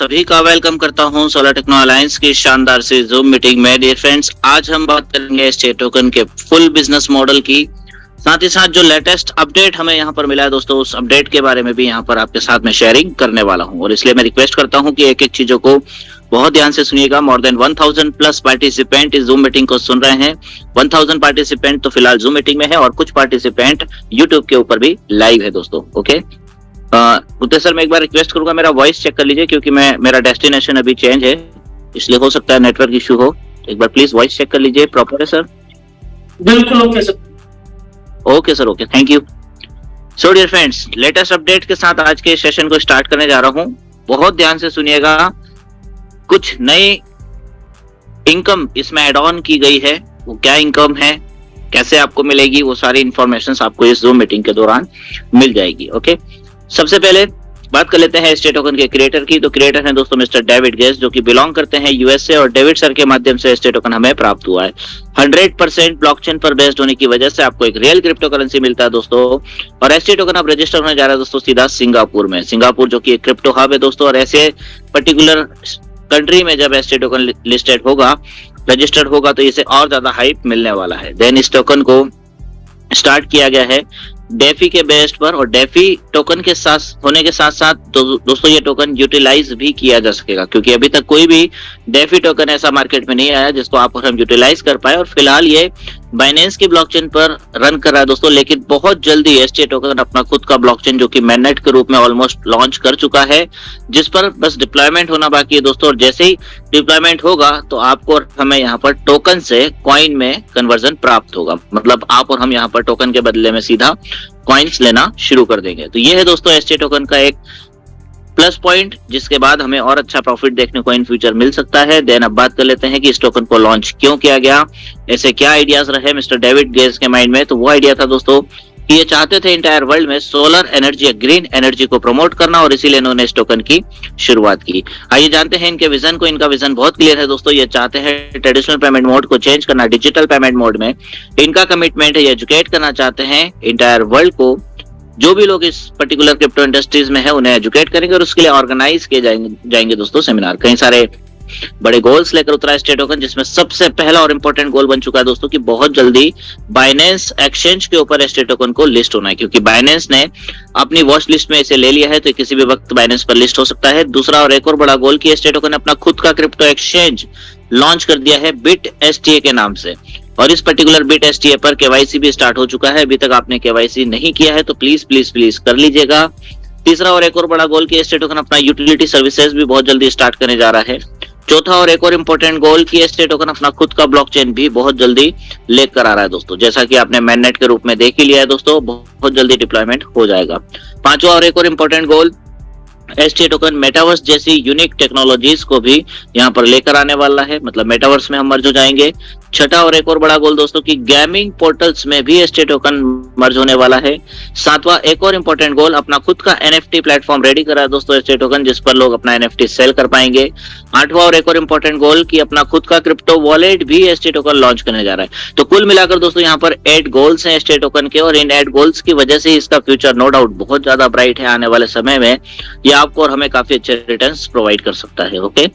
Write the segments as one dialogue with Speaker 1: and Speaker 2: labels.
Speaker 1: सभी का वेलकम करता हूं सोलर टेक्नो अलायंस की शानदार सी जूम मीटिंग में। डियर फ्रेंड्स, आज हम बात करेंगे स्टे टोकन के फुल बिजनेस मॉडल की, साथ ही साथ जो लेटेस्ट अपडेट हमें यहाँ पर मिला है दोस्तों, उस अपडेट के बारे में भी यहाँ पर आपके साथ में शेयरिंग करने वाला हूँ। और इसलिए मैं रिक्वेस्ट करता हूँ कि एक एक चीजों को बहुत ध्यान से सुनिएगा। मोर देन 1000 प्लस पार्टिसिपेंट इस जूम मीटिंग को सुन रहे हैं। 1000 पार्टिसिपेंट तो फिलहाल जूम मीटिंग में है और कुछ पार्टिसिपेंट यूट्यूब के ऊपर भी लाइव है दोस्तों। ओके, उदय सर मैं एक बार रिक्वेस्ट करूंगा, मेरा वॉइस चेक कर लीजिए क्योंकि मेरा डेस्टिनेशन अभी चेंज है, इसलिए हो सकता है नेटवर्क इशू हो। एक बार प्लीज वॉइस चेक कर लीजिए। प्रॉपर है सर?
Speaker 2: बिल्कुल okay sir.
Speaker 1: Okay sir, okay, thank you. So dear friends, latest update के साथ आज के सेशन को स्टार्ट करने जा रहा हूं। बहुत ध्यान से सुनिएगा, कुछ नई इनकम इसमें एड ऑन की गई है। वो क्या इनकम है, कैसे आपको मिलेगी, वो सारी इंफॉर्मेशन आपको इस जूम मीटिंग के दौरान मिल जाएगी। ओके, सबसे पहले बात कर लेते हैं स्टे टोकन के क्रिएटर की। तो क्रिएटर हैं दोस्तों मिस्टर डेविड गेट्स, जो कि बिलोंग करते हैं यूएस से, और डेविड सर के माध्यम से स्टे टोकन हमें प्राप्त हुआ है। 100% ब्लॉकचेन पर बेस्ड होने की वजह से आपको एक रियल क्रिप्टो करेंसी मिलता है दोस्तों। और स्टे टोकन अब रजिस्टर होने जा रहा है दोस्तों सीधा सिंगापुर में। सिंगापुर जो कि एक क्रिप्टो हब है दोस्तों, और ऐसे पर्टिकुलर कंट्री में जब स्टे टोकन लिस्टेड होगा, रजिस्टर्ड होगा, तो इसे और ज्यादा हाइप मिलने वाला है। देन इस टोकन को स्टार्ट किया गया है डेफी के बेस पर, और डेफी टोकन के साथ होने के साथ साथ दोस्तों ये टोकन यूटिलाइज भी किया जा सकेगा, क्योंकि अभी तक कोई भी डेफी टोकन ऐसा मार्केट में नहीं आया जिसको आप और हम यूटिलाइज कर पाए। और फिलहाल ये बाइनेंस की ब्लॉकचेन पर रन कर रहा है दोस्तों, लेकिन बहुत जल्दी एसटी टोकन अपना खुद का ब्लॉकचेन जो कि मैननेट के रूप में ऑलमोस्ट लॉन्च कर चुका है, जिस पर बस डिप्लॉयमेंट होना बाकी है दोस्तों। और जैसे ही डिप्लॉयमेंट होगा तो आपको और हमें यहाँ पर टोकन से कॉइन में कन्वर्जन प्राप्त होगा, मतलब आप और हम यहाँ पर टोकन के बदले में सीधा कॉइन्स लेना शुरू कर देंगे। तो ये है दोस्तों एसटी टोकन का एक प्लस पॉइंट, जिसके बाद हमें और अच्छा प्रॉफिट देखने को इन फ्यूचर मिल सकता है। देन अब बात कर लेते हैं कि इस टोकन को लॉन्च क्यों किया गया, ऐसे क्या आइडियाज रहे मिस्टर डेविड गेट्स के माइंड में। तो वो आइडिया था दोस्तों कि ये चाहते थे इंटायर वर्ल्ड में सोलर एनर्जी या ग्रीन एनर्जी को प्रमोट करना, और इसीलिए इन्होंने इस टोकन की शुरुआत की। आइए जानते हैं इनके विजन को। इनका विजन बहुत क्लियर है दोस्तों। ये चाहते हैं ट्रेडिशनल पेमेंट मोड को चेंज करना डिजिटल पेमेंट मोड में। इनका कमिटमेंट है, ये एजुकेट करना चाहते हैं इंटायर वर्ल्ड को। जो भी लोग इस पर्टिकुलर क्रिप्टो इंडस्ट्रीज में है उन्हें एजुकेट करेंगे, और उसके लिए ऑर्गेनाइज किए जाएंगे दोस्तों सेमिनार। कई सारे बड़े गोल्स लेकर उतरा है स्टे टोकन, जिसमें सबसे पहला और इंपॉर्टेंट गोल बन चुका है दोस्तों कि बहुत जल्दी बाइनेंस एक्सचेंज के ऊपर स्टे टोकन को लिस्ट होना है, क्योंकि बाइनेंस ने अपनी वॉच लिस्ट में इसे ले लिया है, तो किसी भी वक्त बाइनेंस पर लिस्ट हो सकता है। दूसरा और एक और बड़ा गोल कि स्टे टोकन अपना खुद का क्रिप्टो एक्सचेंज लॉन्च कर दिया है बिट एसटीए के नाम से, और इस पर्टिकुलर बिट एसटीए पर केवाईसी भी स्टार्ट हो चुका है। अभी तक आपने केवाईसी नहीं किया है तो प्लीज प्लीज प्लीज कर लीजिएगा। तीसरा और एक और बड़ा गोल कि स्टे टोकन अपना यूटिलिटी सर्विसेज भी बहुत जल्दी स्टार्ट करने जा रहा है। चौथा और एक और इंपॉर्टेंट गोल कि स्टे टोकन अपना खुद का ब्लॉकचेन भी बहुत जल्दी लेकर आ रहा है दोस्तों, जैसा कि आपने मैननेट के रूप में देख ही लिया है दोस्तों, बहुत जल्दी डिप्लॉयमेंट हो जाएगा। पांचवा और एक और इंपॉर्टेंट गोल, एसटी टोकन मेटावर्स जैसी यूनिक टेक्नोलॉजीज को भी यहाँ पर लेकर आने वाला है, मतलब मेटावर्स में हम मर्ज हो जाएंगे। छठा और एक और बड़ा गोल दोस्तों कि गेमिंग पोर्टल्स में भी एसटी टोकन मर्ज होने वाला है। सातवां एक और इंपॉर्टेंट गोल, अपना खुद का एनएफटी प्लेटफॉर्म रेडी करा है दोस्तों एसटी टोकन, जिस पर लोग अपना एनएफटी सेल कर पाएंगे। आठवां और एक और इंपॉर्टेंट गोल कि अपना खुद का क्रिप्टो वॉलेट भी एसटी टोकन लॉन्च करने जा रहा है। तो कुल मिलाकर दोस्तों यहाँ पर 8 गोल्स हैं एसटी टोकन के, और इन 8 गोल्स की वजह से इसका फ्यूचर नो डाउट बहुत ज्यादा ब्राइट है। आने वाले समय में ये आपको और हमें काफी अच्छे रिटर्न्स प्रोवाइड कर सकता है। ओके,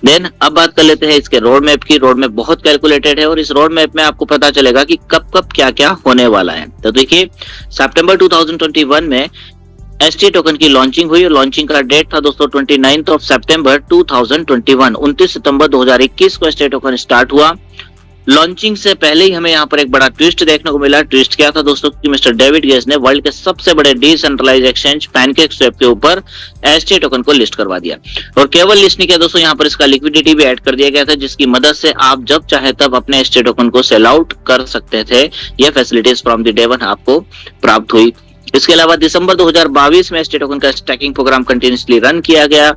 Speaker 1: देन अब बात कर लेते हैं इसके रोड मैप की। रोड मैप बहुत कैलकुलेटेड है, और इस रोड मैप में आपको पता चलेगा कि कब कब क्या क्या होने वाला है। तो देखिए, सितंबर 2021 में एसटी टोकन की लॉन्चिंग हुई, और लॉन्चिंग का डेट था दोस्तों 29 सितंबर 2021। 29 सितंबर 2021 को एसटी टोकन स्टार्ट हुआ। लॉन्चिंग से पहले ही हमें यहाँ पर एक बड़ा ट्विस्ट देखने को मिला। ट्विस्ट क्या था दोस्तों कि मिस्टर डेविड गेट्स ने वर्ल्ड के सबसे बड़े डिसेंट्रलाइज्ड एक्सचेंज पैनकेकस्वैप के ऊपर एसटी टोकन को लिस्ट करवा दिया। और केवल लिस्ट नहीं किया दोस्तों, यहाँ पर इसका लिक्विडिटी भी ऐड कर दिया गया था, जिसकी मदद से आप जब चाहे तब अपने एसटी टोकन को सेल आउट कर सकते थे। यह facilities from the day one आपको प्राप्त हुई। इसके अलावा दिसंबर 2022 में एसटी टोकन का स्टैकिंग प्रोग्राम कंटिन्यूसली रन किया गया।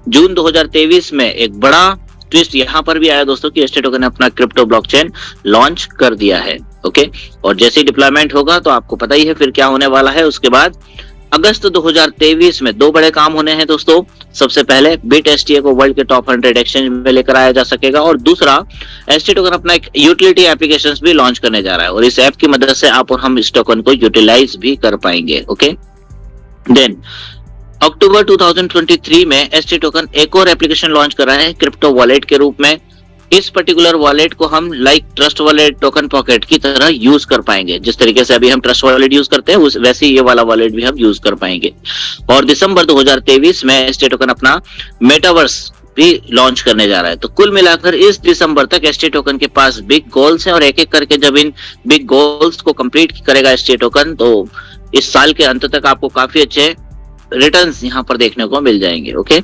Speaker 1: जून 2023 में एक बड़ा ट्विस्ट यहाँ पर भी आया दोस्तों कि एसटी टोकन ने अपना क्रिप्टो ब्लॉकचेन लॉन्च कर दिया है। ओके, और जैसे ही डिप्लॉयमेंट होगा तो आपको पता ही है फिर क्या होने वाला है। उसके बाद अगस्त 2023 में 2 बड़े काम होने हैं दोस्तों। सबसे पहले बिट एसटीए को वर्ल्ड के टॉप 100 एक्सचेंज में लेकर आया जा सकेगा, और दूसरा एसटी टोकन अपना एक यूटिलिटी एप्लीकेशंस भी लॉन्च करने जा रहा है, और इस ऐप की मदद से आप और हम इस टोकन को यूटिलाइज भी कर पाएंगे। ओके, देन अक्टूबर 2023 में एसटी टोकन एक और एप्लीकेशन लॉन्च कर रहा है क्रिप्टो वॉलेट के रूप में। इस पर्टिकुलर वॉलेट को हम like trust wallet token pocket की तरह यूज कर पाएंगे। जिस तरीके से अभी हम ट्रस्ट वॉलेट यूज करते हैं वैसे ही ये वाला वॉलेट भी हम यूज कर पाएंगे। और दिसंबर 2023 में एसटी टोकन अपना मेटावर्स भी लॉन्च करने जा रहा है। तो कुल मिलाकर इस दिसंबर तक एसटी टोकन के पास बिग गोल्स हैं और एक एक करके जब इन बिग गोल्स को कंप्लीट करेगा एसटी टोकन तो इस साल के अंत तक आपको काफी अच्छे रिटर्न्स यहाँ पर देखने को मिल जाएंगे। ओके,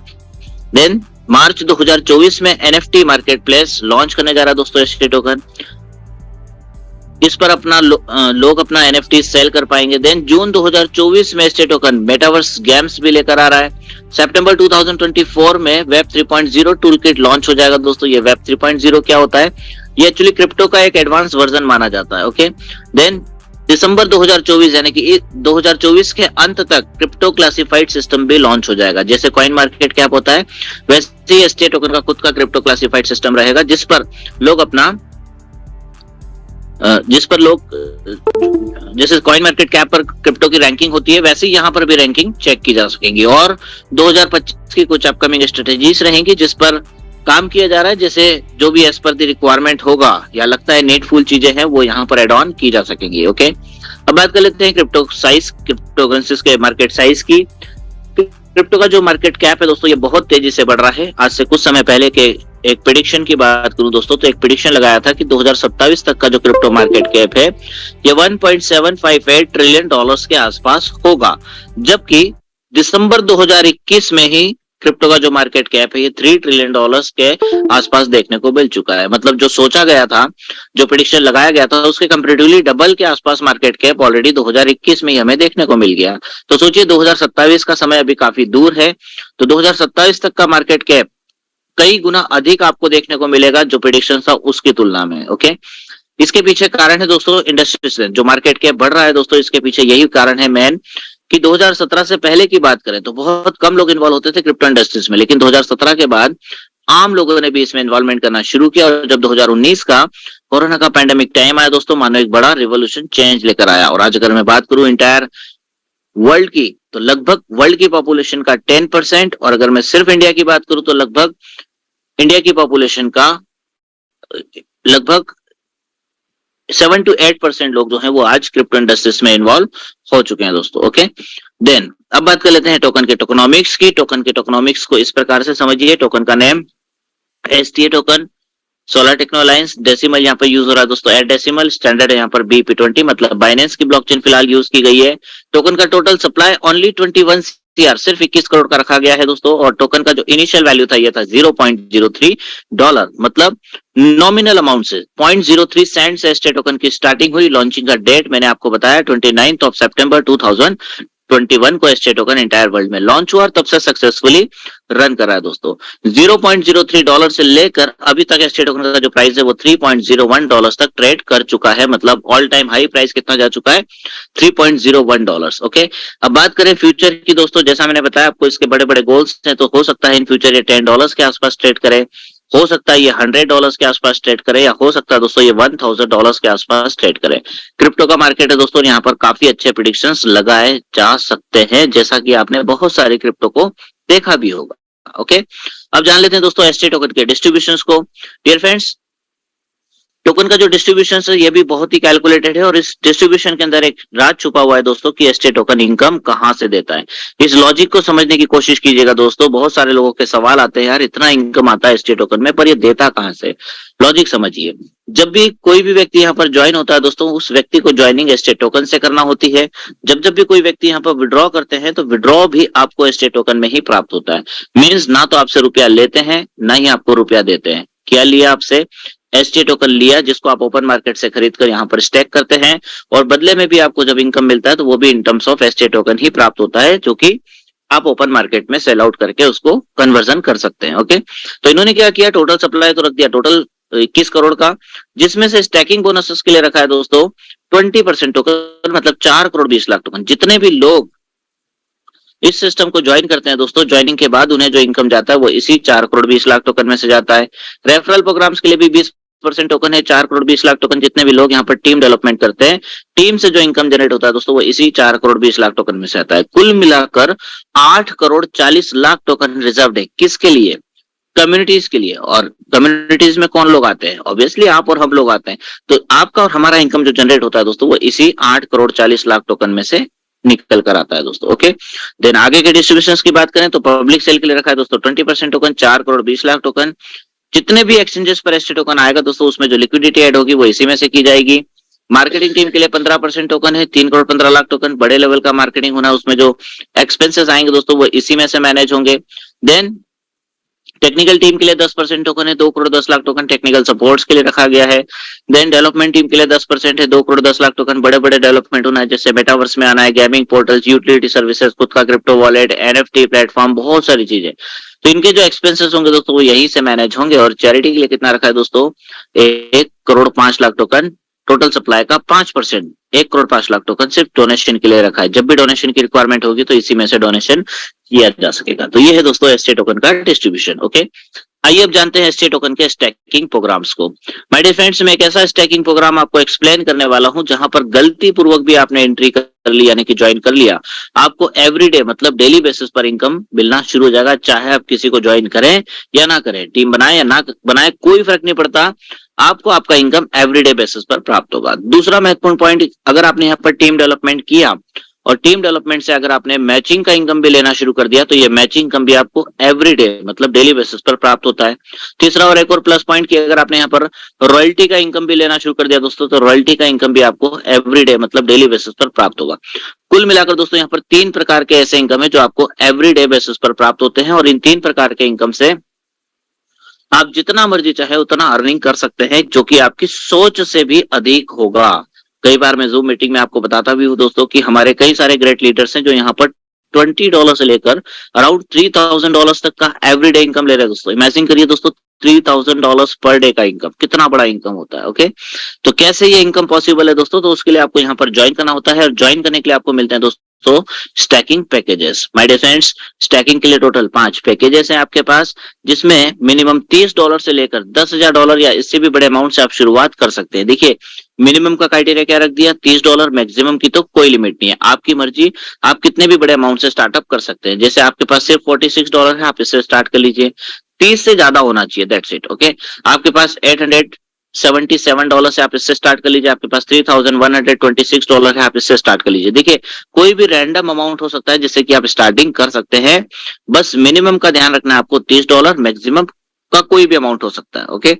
Speaker 1: देन मार्च 2024 में एनएफटी मार्केट प्लेस लॉन्च करने जा रहा है दोस्तों एसटी टोकन। इस पर अपना लोग अपना एनएफटी सेल कर पाएंगे। देन जून 2024 में एसटी टोकन मेटावर्स गेम्स भी लेकर आ रहा है। सितंबर 2024 में वेब 3.0 टूल किट लॉन्च हो जाएगा दोस्तों। ये वेब 3.0 क्या होता है? ये एक्चुअली क्रिप्टो का एक एडवांस वर्जन माना जाता है। ओके, देन दिसंबर 2024 यानी कि 2024 के अंत तक क्रिप्टो क्लासिफाइड सिस्टम भी लॉन्च हो जाएगा। जैसे कॉइन मार्केट कैप होता है वैसे ही एसटी टोकन का खुद का क्रिप्टो क्लासिफाइड सिस्टम रहेगा जिस पर जैसे कॉइन मार्केट कैप पर क्रिप्टो की रैंकिंग होती है वैसे ही यहाँ पर भी रैंकिंग चेक की जा सकेगी। और 2025 की कुछ अपकमिंग स्ट्रेटेजीज रहेंगी जिस पर काम किया जा रहा है। जैसे जो भी एज पर द रिक्वायरमेंट होगा या लगता है नेटफुल चीजें हैं वो यहाँ पर एड ऑन की जा सकेंगी। ओके, अब बात कर लेते हैं क्रिप्टोकरेंसीज के मार्केट साइज की। क्रिप्टो का जो मार्केट कैप है दोस्तों ये बहुत तेजी से बढ़ रहा है। आज से कुछ समय पहले के एक प्रेडिक्शन की बात करूं दोस्तों तो एक प्रेडिक्शन लगाया था कि 2027 तक का जो क्रिप्टो मार्केट कैप है ये 1.758 ट्रिलियन डॉलर्स के आसपास होगा, जबकि दिसंबर 2021 में ही क्रिप्टो का जो मार्केट कैप है ये 3 ट्रिलियन डॉलर्स के आसपास देखने को मिल चुका है। मतलब जो सोचा गया था, जो प्रेडिक्शन लगाया गया था उसके कंपैरेटिवली डबल के आसपास मार्केट कैप ऑलरेडी 2021 में ही हमें देखने को मिल गया। तो सोचिए 2027 का समय अभी काफी दूर है, तो 2027 तक का मार्केट कैप कई गुना अधिक आपको देखने को मिलेगा जो प्रेडिक्शन था उसकी तुलना में। ओके, इसके पीछे कारण है दोस्तों इंडस्ट्री से जो मार्केट कैप बढ़ रहा है दोस्तों, इसके पीछे यही कारण है मेन कि 2017 से पहले की बात करें तो बहुत कम लोग इन्वॉल्व होते थे क्रिप्टो इंडस्ट्रीज में, लेकिन 2017 के बाद आम लोगों ने भी इसमें इन्वॉल्वमेंट करना शुरू किया और जब 2019 का कोरोना का पैंडेमिक टाइम आया दोस्तों मानो एक बड़ा रिवोल्यूशन चेंज लेकर आया। और आज अगर मैं बात करूं इंटायर वर्ल्ड की तो लगभग वर्ल्ड की पॉपुलेशन का 10% और अगर मैं सिर्फ इंडिया की बात करूं तो लगभग इंडिया की पॉपुलेशन का लगभग 7 to 8% लोग जो हैं वो आज क्रिप्टो इंडस्ट्रीज में इन्वॉल्व हो चुके हैं दोस्तों। ओके, देन अब बात कर लेते हैं टोकन के टोकनॉमिक्स की। टोकन के टोकनॉमिक्स को इस प्रकार से समझिए, टोकन का name STA token, solar techno alliance, decimal यहाँ पर यूज हो रहा है दोस्तों 8 डेसिमल, स्टैंडर्ड है यहाँ पर BP20 मतलब बाइनेंस की ब्लॉकचेन फिलहाल यूज की गई है। टोकन का टोटल सप्लाई ओनली 21 CR सिर्फ 21 करोड़ का रखा गया है दोस्तों। और टोकन का जो इनिशियल वैल्यू था ये था $0.03 मतलब नॉमिनल अमाउंट से 0.03 सेंट से एसटी टोकन की स्टार्टिंग हुई। लॉन्चिंग का डेट मैंने आपको बताया 29 सितंबर 2021 को एसटी टोकन इंटायर वर्ल्ड में लॉन्च हुआ और तब से सक्सेसफुली रन कर रहा है दोस्तों। $0.03 से लेकर अभी तक एसटी टोकन का जो प्राइस है वो $3.01 तक ट्रेड कर चुका है। मतलब ऑल टाइम हाई प्राइस कितना जा चुका है $3.01। ओके, अब बात करें फ्यूचर की दोस्तों, जैसा मैंने बताया आपको इसके बड़े बड़े गोल्स हैं, तो हो सकता है इन फ्यूचर ये $10 के आसपास ट्रेड करे, हो सकता है ये $100 के आसपास ट्रेड करे या हो सकता है दोस्तों ये $1000 के आसपास ट्रेड करे। क्रिप्टो का मार्केट है दोस्तों, यहाँ पर काफी अच्छे प्रेडिक्शंस लगाए जा सकते हैं जैसा कि आपने बहुत सारे क्रिप्टो को देखा भी होगा। ओके, अब जान लेते हैं दोस्तों एसटी टोकन के डिस्ट्रीब्यूशंस को। डियर फ्रेंड्स, टोकन का जो डिस्ट्रीब्यूशन है ये भी बहुत ही कैलकुलेटेड है और इस डिस्ट्रीब्यूशन के अंदर एक राज छुपा हुआ है दोस्तों कि एसटी टोकन इनकम कहां से देता है। इस लॉजिक को समझने की कोशिश कीजिएगा दोस्तों। बहुत सारे लोगों के सवाल आते हैं यार इतना इनकम आता है एसटी टोकन में पर ये देता कहां से। लॉजिक समझिए, जब भी कोई भी व्यक्ति यहाँ पर ज्वाइन होता है दोस्तों उस व्यक्ति को ज्वाइनिंग एसटी टोकन से करना होती है। जब भी कोई व्यक्ति यहाँ पर विड्रॉ करते हैं तो विड्रॉ भी आपको एसटी टोकन में ही प्राप्त होता है। मीन्स ना तो आपसे रुपया लेते हैं ना ही आपको रुपया देते हैं। क्या लिया आपसे? एसटी टोकन लिया जिसको आप ओपन मार्केट से खरीद कर यहाँ पर स्टेक करते हैं और बदले में भी आपको जब इनकम मिलता है तो वो भी in terms of ST token ही प्राप्त होता है जो कि आप ओपन मार्केट में सेल आउट करके उसको कन्वर्जन कर सकते हैं। ओके, तो इन्होंने क्या किया, टोटल सप्लाई तो रख दिया टोटल 21 करोड़ का, जिसमें से स्टैकिंग बोनसेस के लिए रखा है दोस्तों 20% टोकन मतलब 4 करोड़ 20 लाख टोकन। जितने भी लोग इस सिस्टम को ज्वाइन करते हैं दोस्तों, ज्वाइनिंग के बाद उन्हें जो इनकम जाता है वो इसी 4 करोड़ 20 लाख टोकन में से जाता है। रेफरल प्रोग्राम्स के लिए भी 10% टोकन है, 4 करोड़ 20 लाख टोकन। जितने भी लोग यहाँ पर टीम डेवलपमेंट करते हैं, टीम से जो इनकम जनरेट होता है दोस्तों, वो इसी 4 करोड़ 20 लाख टोकन में से आता है। कुल मिलाकर 8 करोड़ 40 लाख टोकन रिजर्व्ड है। किसके लिए? कम्युनिटीज के लिए। और कम्युनिटीज में कौन लोग आते हैं? ऑब्वियसली आप और हम लोग आते हैं। तो आपका और हमारा इनकम जो जनरेट होता है दोस्तों, वो इसी 8 करोड़ 40 लाख टोकन में से निकल कर आता है दोस्तों। ओके, देन आगे के डिस्ट्रीब्यूशन की बात करें तो पब्लिक सेल के लिए रखा है दोस्तों 20% टोकन, 4 करोड़ 20 लाख टोकन। जितने भी एक्सचेंजेस पर एसटी टोकन आएगा दोस्तों, उसमें जो लिक्विडिटी ऐड होगी वो इसी में से की जाएगी। मार्केटिंग टीम के लिए 15% टोकन है, 3 करोड़ 15 लाख टोकन। बड़े लेवल का मार्केटिंग होना, उसमें जो एक्सपेंसेस आएंगे दोस्तों, वो इसी में से मैनेज होंगे। देन टेक्निकल टीम के लिए 10% टोकन है, 2 crore 10 lakh token technical supports के लिए रखा गया है। देन डेवलपमेंट टीम के लिए 10% है, 2 करोड़ 10 लाख टोकन। बड़े बड़े डेवलपमेंट होना है, जैसे मेटावर्स में आना है, गेमिंग पोर्टल्स, यूटिलिटी सर्विसेज, खुद का क्रिप्टो वॉलेट, एनएफटी प्लेटफॉर्म, बहुत सारी चीजें। तो इनके जो एक्सपेंसेस होंगे दोस्तों, वो यही से मैनेज होंगे। और चैरिटी के लिए कितना रखा है दोस्तों? 1 crore 5 lakh token. Total supply का 5%, 1 करोड़ 5 लाख टोकन सिर्फ डोनेशन के लिए रखा है। जब भी डोनेशन की रिक्वायरमेंट होगी तो इसी में से डोनेशन किया जा सकेगा। तो ये है दोस्तों एसटी टोकन का डिस्ट्रीब्यूशन। ओके, आइए अब जानते हैं एसटी टोकन के स्टैकिंग प्रोग्राम्स को। माय डियर फ्रेंड्स, मैं एक ऐसा स्टैकिंग प्रोग्राम आपको एक्सप्लेन करने वाला हूं जहां पर गलती पूर्वक भी आपने एंट्री कर ली, यानी कि ज्वाइन कर लिया, आपको एवरीडे मतलब डेली बेसिस पर इनकम मिलना शुरू हो जाएगा। चाहे आप किसी को ज्वाइन करें या ना करें, टीम बनाए या ना बनाए, कोई फर्क नहीं पड़ता, आपको आपका इनकम एवरीडे बेसिस पर प्राप्त होगा। दूसरा महत्वपूर्ण पॉइंट, अगर आपने यहाँ पर टीम डेवलपमेंट किया और टीम डेवलपमेंट से अगर आपने मैचिंग का इनकम भी लेना शुरू कर दिया, तो ये मैचिंग इनकम भी आपको एवरीडे मतलब डेली बेसिस पर प्राप्त होता है। तीसरा और एक और प्लस पॉइंट कि अगर आपने यहाँ पर रॉयल्टी का इनकम भी लेना शुरू कर दिया दोस्तों, तो रॉयल्टी का इनकम भी आपको एवरीडे मतलब डेली बेसिस पर प्राप्त होगा। कुल मिलाकर दोस्तों यहाँ पर 3 प्रकार के ऐसे इनकम है जो आपको एवरीडे बेसिस पर प्राप्त होते हैं। और इन 3 प्रकार के इनकम से आप जितना मर्जी चाहे उतना अर्निंग कर सकते हैं, जो कि आपकी सोच से भी अधिक होगा। कई बार मैं जूम मीटिंग में आपको बताता भी हूँ दोस्तों कि हमारे कई सारे ग्रेट लीडर्स हैं जो यहाँ पर $20 से लेकर अराउंड $3000 तक का एवरीडे इनकम ले रहे हैं दोस्तों। इमेजिन करिए दोस्तों, $3000 पर डे का इनकम, कितना बड़ा इनकम होता है। ओके, तो कैसे ये इनकम पॉसिबल है दोस्तों? तो उसके लिए आपको यहाँ पर ज्वाइन करना होता है, और ज्वाइन करने के लिए आपको मिलते हैं दोस्तों staking packages. My dear friends, staking के लिए टोटल 5 पैकेजेस हैं आपके पास, जिसमें मिनिमम $30 से लेकर $10,000 या इससे भी बड़े अमाउंट से आप शुरुआत कर सकते हैं। देखिए, मिनिमम का क्राइटेरिया क्या रख दिया? $30। मैक्सिमम की तो कोई लिमिट नहीं है, आपकी मर्जी, आप कितने भी बड़े अमाउंट से स्टार्टअप कर सकते हैं। जैसे आपके पास सिर्फ $46 है, आप इससे स्टार्ट कर लीजिए। 30 से ज्यादा होना चाहिए, दैट्स इट। ओके, आपके पास $877 से आप इससे स्टार्ट कर लीजिए। आपके पास $3126 है, आप इससे स्टार्ट कर लीजिए। देखिए, कोई भी रैंडम अमाउंट हो सकता है जिससे कि आप स्टार्टिंग कर सकते हैं। बस मिनिमम का ध्यान रखना है आपको $30, मैक्सिमम का कोई भी अमाउंट हो सकता है। Okay,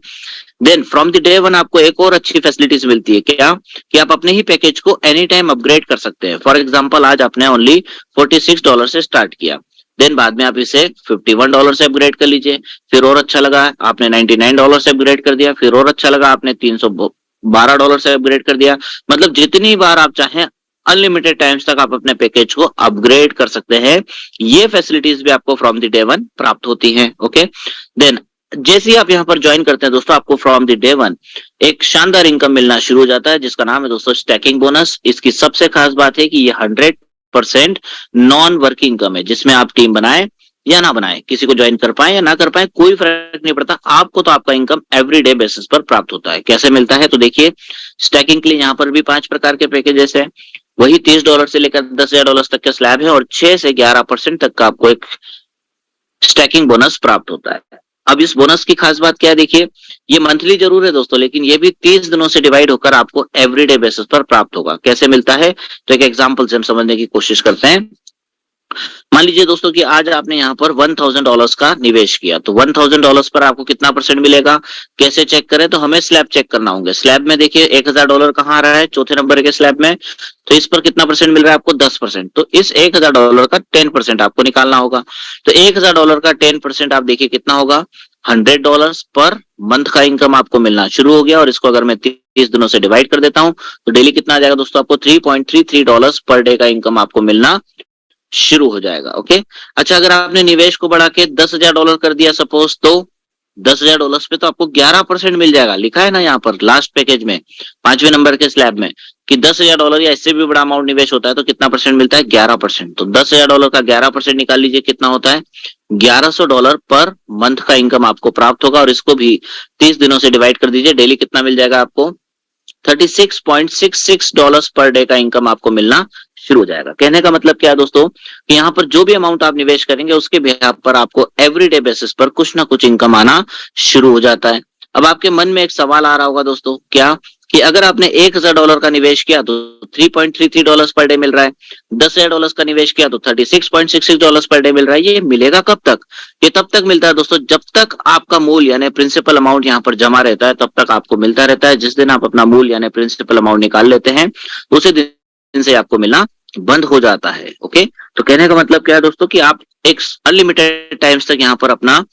Speaker 1: then from the day 1 आपको एक और अच्छी फैसिलिटीज मिलती है। क्या? कि आप अपने ही पैकेज को एनी टाइम अपग्रेड कर सकते हैं। फॉर एग्जांपल, आज आपने ओनली $46 से स्टार्ट किया, देन बाद में आप इसे $51 से अपग्रेड कर लीजिए, फिर और अच्छा लगा आपने $99 से अपग्रेड कर दिया, फिर और अच्छा लगा आपने $312 से अपग्रेड कर दिया। मतलब जितनी बार आप चाहें अनलिमिटेड टाइम्स तक आप अपने पैकेज को अपग्रेड कर सकते हैं। ये फैसिलिटीज भी आपको फ्रॉम द डे 1 प्राप्त होती हैं। ओके, देन जैसे ही आप यहाँ पर ज्वाइन करते हैं दोस्तों, आपको फ्रॉम द डे 1 एक शानदार इनकम मिलना शुरू हो जाता है, जिसका नाम है दोस्तों स्टैकिंग बोनस। इसकी सबसे खास बात है कि ये 100% नॉन वर्किंग इनकम है, जिसमें आप टीम बनाए या ना बनाए, किसी को ज्वाइन कर पाए या ना कर पाए, कोई फर्क नहीं पड़ता, आपको तो आपका इनकम एवरीडे बेसिस पर प्राप्त होता है। कैसे मिलता है? तो देखिए, स्टैकिंग के लिए यहाँ पर भी 5 प्रकार के पैकेजेस है। वही $30 से लेकर $10,000 तक का स्लैब है, और 6 से 11% तक का आपको एक स्टैकिंग बोनस प्राप्त होता है। अब इस बोनस की खास बात क्या है? देखिए, ये मंथली जरूर है दोस्तों, लेकिन ये भी 30 दिनों से डिवाइड होकर आपको एवरीडे बेसिस पर प्राप्त होगा। कैसे मिलता है? तो एक एग्जांपल से हम समझने की कोशिश करते हैं। मान लीजिए दोस्तों कि आज आपने यहाँ पर $1000 का निवेश किया, तो $1000 पर आपको कितना परसेंट मिलेगा? कैसे चेक करें? तो हमें स्लैब चेक करना होंगे। स्लैब में देखिए $1000 कहाँ आ रहा है? चौथे नंबर के स्लैब में। तो इस पर कितना परसेंट मिल रहा है आपको? 10%। तो इस $1000 का 10% आपको निकालना होगा। तो $1000 का 10% आप देखिए कितना होगा? $100 पर मंथ का इनकम आपको मिलना शुरू हो गया। और इसको अगर मैं 30 दिनों से डिवाइड कर देता हूं, तो डेली कितना आ जाएगा दोस्तों? आपको $3.33 पर डे का इनकम आपको मिलना शुरू हो जाएगा। ओके, अच्छा, अगर आपने निवेश को बढ़ा के $10,000 कर दिया सपोज, तो $10,000 पे तो आपको 11% मिल जाएगा। लिखा है ना यहाँ पर लास्ट पैकेज में 5वें नंबर के स्लैब में। कि $10,000 या इससे भी बड़ा अमाउंट निवेश होता है तो कितना परसेंट मिलता है? 11%। तो $10,000 का 11% निकाल लीजिए, कितना होता है? $1100 पर मंथ का इनकम आपको प्राप्त होगा। और इसको भी 30 दिनों से डिवाइड कर दीजिए, डेली कितना मिल जाएगा आपको? $36.66 पर डे का इनकम आपको मिलना शुरू हो जाएगा। कहने का मतलब क्या है दोस्तों, कि यहाँ पर जो भी अमाउंट आप निवेश करेंगे उसके बिहाफ पर आपको एवरीडे बेसिस पर कुछ ना कुछ इनकम आना शुरू हो जाता है। अब आपके मन में एक सवाल आ रहा होगा दोस्तों, क्या? कि अगर आपने $1,000 का निवेश किया तो $3.33 पर डे मिल रहा है, $10,000 का निवेश किया तो $36.66 पर डे मिल रहा है। ये मिलेगा कब तक? ये तब तक मिलता है दोस्तों जब तक आपका मूल यानी प्रिंसिपल अमाउंट यहाँ पर जमा रहता है, तब तक आपको मिलता रहता है। जिस दिन आप अपना मूल यानी प्रिंसिपल अमाउंट निकाल लेते हैं उसी दिन से आपको मिलना बंद हो जाता है। ओके, तो कहने का मतलब क्या है दोस्तों, कि आप एक अनलिमिटेड टाइम्स तक यहाँ पर अपना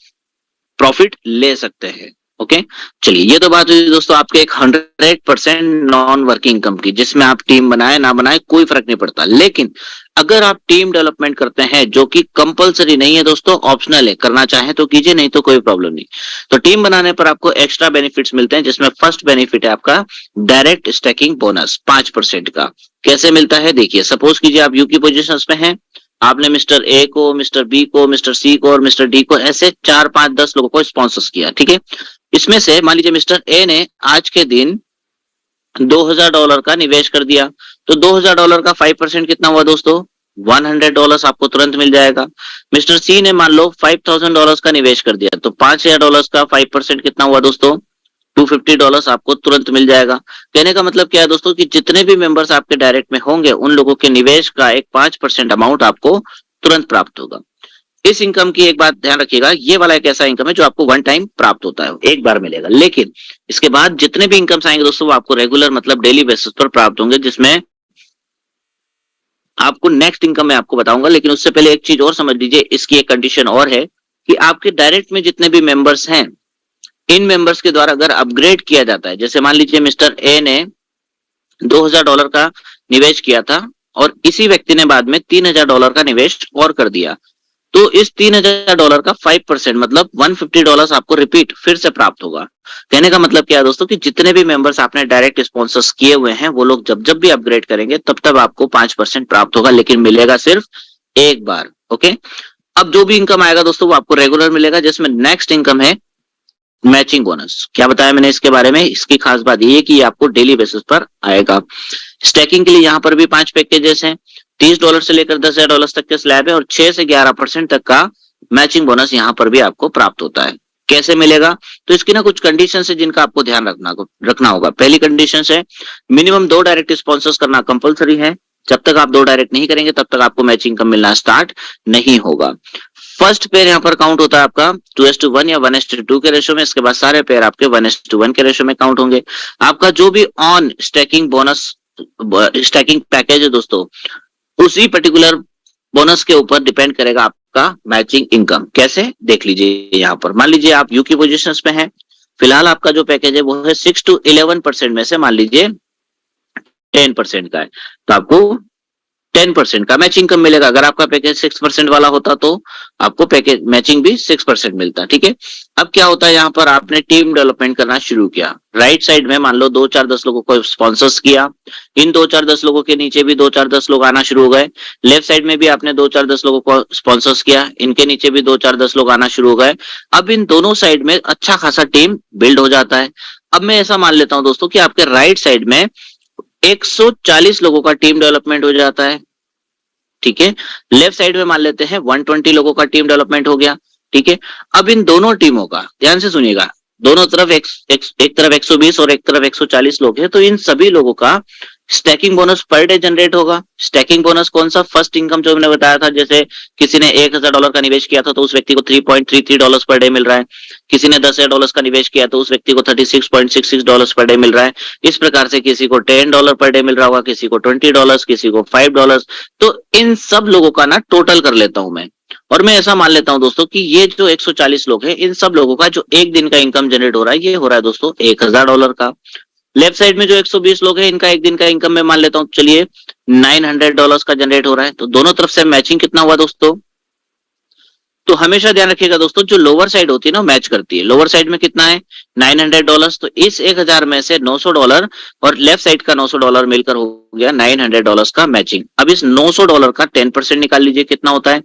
Speaker 1: प्रॉफिट ले सकते हैं। ओके, चलिए ये तो बात हुई दोस्तों आपके एक 100% नॉन वर्किंग इनकम की, जिसमें आप टीम बनाए ना बनाए कोई फर्क नहीं पड़ता। लेकिन अगर आप टीम डेवलपमेंट करते हैं, जो कि कंपलसरी नहीं है दोस्तों, ऑप्शनल है, करना चाहे तो कीजिए, नहीं तो कोई प्रॉब्लम नहीं। तो टीम बनाने पर आपको एक्स्ट्रा बेनिफिट्स मिलते हैं, जिसमें फर्स्ट बेनिफिट है आपका डायरेक्ट स्टैकिंग बोनस 5% का। कैसे मिलता है देखिए, सपोज कीजिए आप यू की पोजिशन में हैं, आपने मिस्टर ए को, मिस्टर बी को, मिस्टर सी को और मिस्टर डी को ऐसे 4 5 10 लोगों को स्पॉन्सर्स किया। ठीक है, इसमें से मान लीजिए मिस्टर ए ने आज के दिन $2,000 का निवेश कर दिया, तो $2,000 का 5% कितना हुआ दोस्तों? $100 आपको तुरंत मिल जाएगा। मिस्टर सी ने मान लो $5,000 का निवेश कर दिया, तो $5,000 का 5% कितना हुआ दोस्तों? $250 आपको तुरंत मिल जाएगा। कहने का मतलब क्या है दोस्तों, कि जितने भी मेंबर्स आपके डायरेक्ट में होंगे उन लोगों के निवेश का एक 5% अमाउंट आपको तुरंत प्राप्त होगा। इस इनकम की एक बात ध्यान रखिएगा, ये वाला एक ऐसा इनकम है जो आपको वन टाइम प्राप्त होता है, एक बार मिलेगा। लेकिन इसके बाद जितने भी इनकम्स आएंगे दोस्तों वो आपको रेगुलर मतलब डेली बेसिस पर प्राप्त होंगे, जिसमें आपको नेक्स्ट इनकम मैं आपको बताऊंगा। लेकिन उससे पहले एक चीज और समझ लीजिए, इसकी एक कंडीशन और है कि आपके डायरेक्ट में जितने भी मेंबर्स हैं, इन मेंबर्स के द्वारा अगर अपग्रेड किया जाता है, जैसे मान लीजिए मिस्टर ए ने $2,000 का निवेश किया था और इसी व्यक्ति ने बाद में $3,000 का निवेश और कर दिया, तो इस $3,000 का 5% मतलब $150 आपको रिपीट फिर से प्राप्त होगा। कहने का मतलब क्या है दोस्तों, कि जितने भी मेंबर्स आपने डायरेक्ट स्पॉन्सर्स किए हुए हैं वो लोग जब जब भी अपग्रेड करेंगे तब तब आपको 5% प्राप्त होगा, लेकिन मिलेगा सिर्फ एक बार। ओके, अब जो भी इनकम आएगा दोस्तों वो आपको रेगुलर मिलेगा, जिसमें नेक्स्ट इनकम है मैचिंग बोनस। क्या बताया मैंने इसके बारे में? इसकी खास बात ये है कि ये आपको डेली बेसिस पर आएगा। स्टैकिंग के लिए यहाँ पर भी 5 पैकेजेस हैं, $30 से लेकर $10,000 तक के स्लैब है और 6 से 11% तक का मैचिंग बोनस यहाँ पर भी आपको प्राप्त होता है। कैसे मिलेगा? तो इसकी ना कुछ कंडीशन है जिनका आपको ध्यान रखना होगा। पहली कंडीशन है मिनिमम 2 डायरेक्ट स्पॉन्सर्स करना कंपलसरी है। जब तक आप 2 डायरेक्ट नहीं करेंगे तब तक आपको मैचिंग इनकम मिलना स्टार्ट नहीं होगा। फर्स्ट पेयर यहाँ पर काउंट होता है आपका 2:1 या 1:2 के रेशो में। इसके बाद सारे पेयर आपके 1:1 के रेशो में काउंट होंगे। आपका जो भी on stacking bonus stacking package है दोस्तों, उसी पर्टिकुलर बोनस के ऊपर डिपेंड करेगा आपका मैचिंग इनकम। कैसे? देख लीजिए यहाँ पर, मान लीजिए आप यू की पोजिशन पे हैं, फिलहाल आपका जो पैकेज है वो है 6 to 11% में से मान लीजिए 10% का है, तो आपको 10% का मैचिंग इनकम मिलेगा। अगर आपका पैकेज 6% वाला होता तो आपको पैकेज मैचिंग भी 6% मिलता। ठीक है, अब क्या होता है, यहाँ पर आपने टीम डेवलपमेंट करना शुरू किया। राइट साइड में मान लो 2 4 10 लोगों को स्पॉन्सर्स किया, इन 2 4 10 लोगों के नीचे भी 2 4 10 लोग आना शुरू हो गए। लेफ्ट साइड में भी आपने 2 4 10 लोगों को स्पॉन्सर्स किया, इनके नीचे भी 2 4 10 लोग आना शुरू हो गए। अब इन दोनों साइड में अच्छा खासा टीम बिल्ड हो जाता है। अब मैं ऐसा मान लेता हूं दोस्तों कि आपके राइट साइड में 140 लोगों का टीम डेवलपमेंट हो जाता है। ठीक है, लेफ्ट साइड में मान लेते हैं 120 लोगों का टीम डेवलपमेंट हो गया। ठीक है, अब इन दोनों टीमों का ध्यान से सुनिएगा, दोनों तरफ एक तरफ 120 और एक तरफ 140 लोग हैं, तो इन सभी लोगों का stacking bonus per day generate होगा। स्टैकिंग बोनस कौन सा? फर्स्ट इनकम जो मैंने बताया था, जैसे किसी ने $1,000 का निवेश किया था तो उस व्यक्ति को $3.33 पर डे मिल रहा है। किसी ने $10,000 का निवेश किया तो उस व्यक्ति को $36.66 पर डे मिल रहा है। इस प्रकार से किसी को $10 पर डे मिल रहा होगा, किसी को $20, किसी को $5। तो इन सब लोगों का ना टोटल कर लेता हूं मैं, और मैं ऐसा मान लेता हूं दोस्तों कि ये जो 140 लोग हैं, इन सब लोगों का जो एक दिन का इनकम जनरेट हो रहा है, ये हो रहा है दोस्तों $1,000 का। लेफ्ट साइड में जो 120 लोग हैं, इनका एक दिन का इनकम मैं मान लेता हूं चलिए $900 का जनरेट हो रहा है। तो दोनों तरफ से मैचिंग कितना हुआ दोस्तों? तो हमेशा ध्यान रखिएगा दोस्तों, जो लोअर साइड होती है ना मैच करती है। लोअर साइड में कितना है $900, तो इस 1000 में से $900 और लेफ्ट साइड का $900 मिलकर हो गया $900 का मैचिंग। अब इस $900 का 10% निकाल लीजिए, कितना होता है।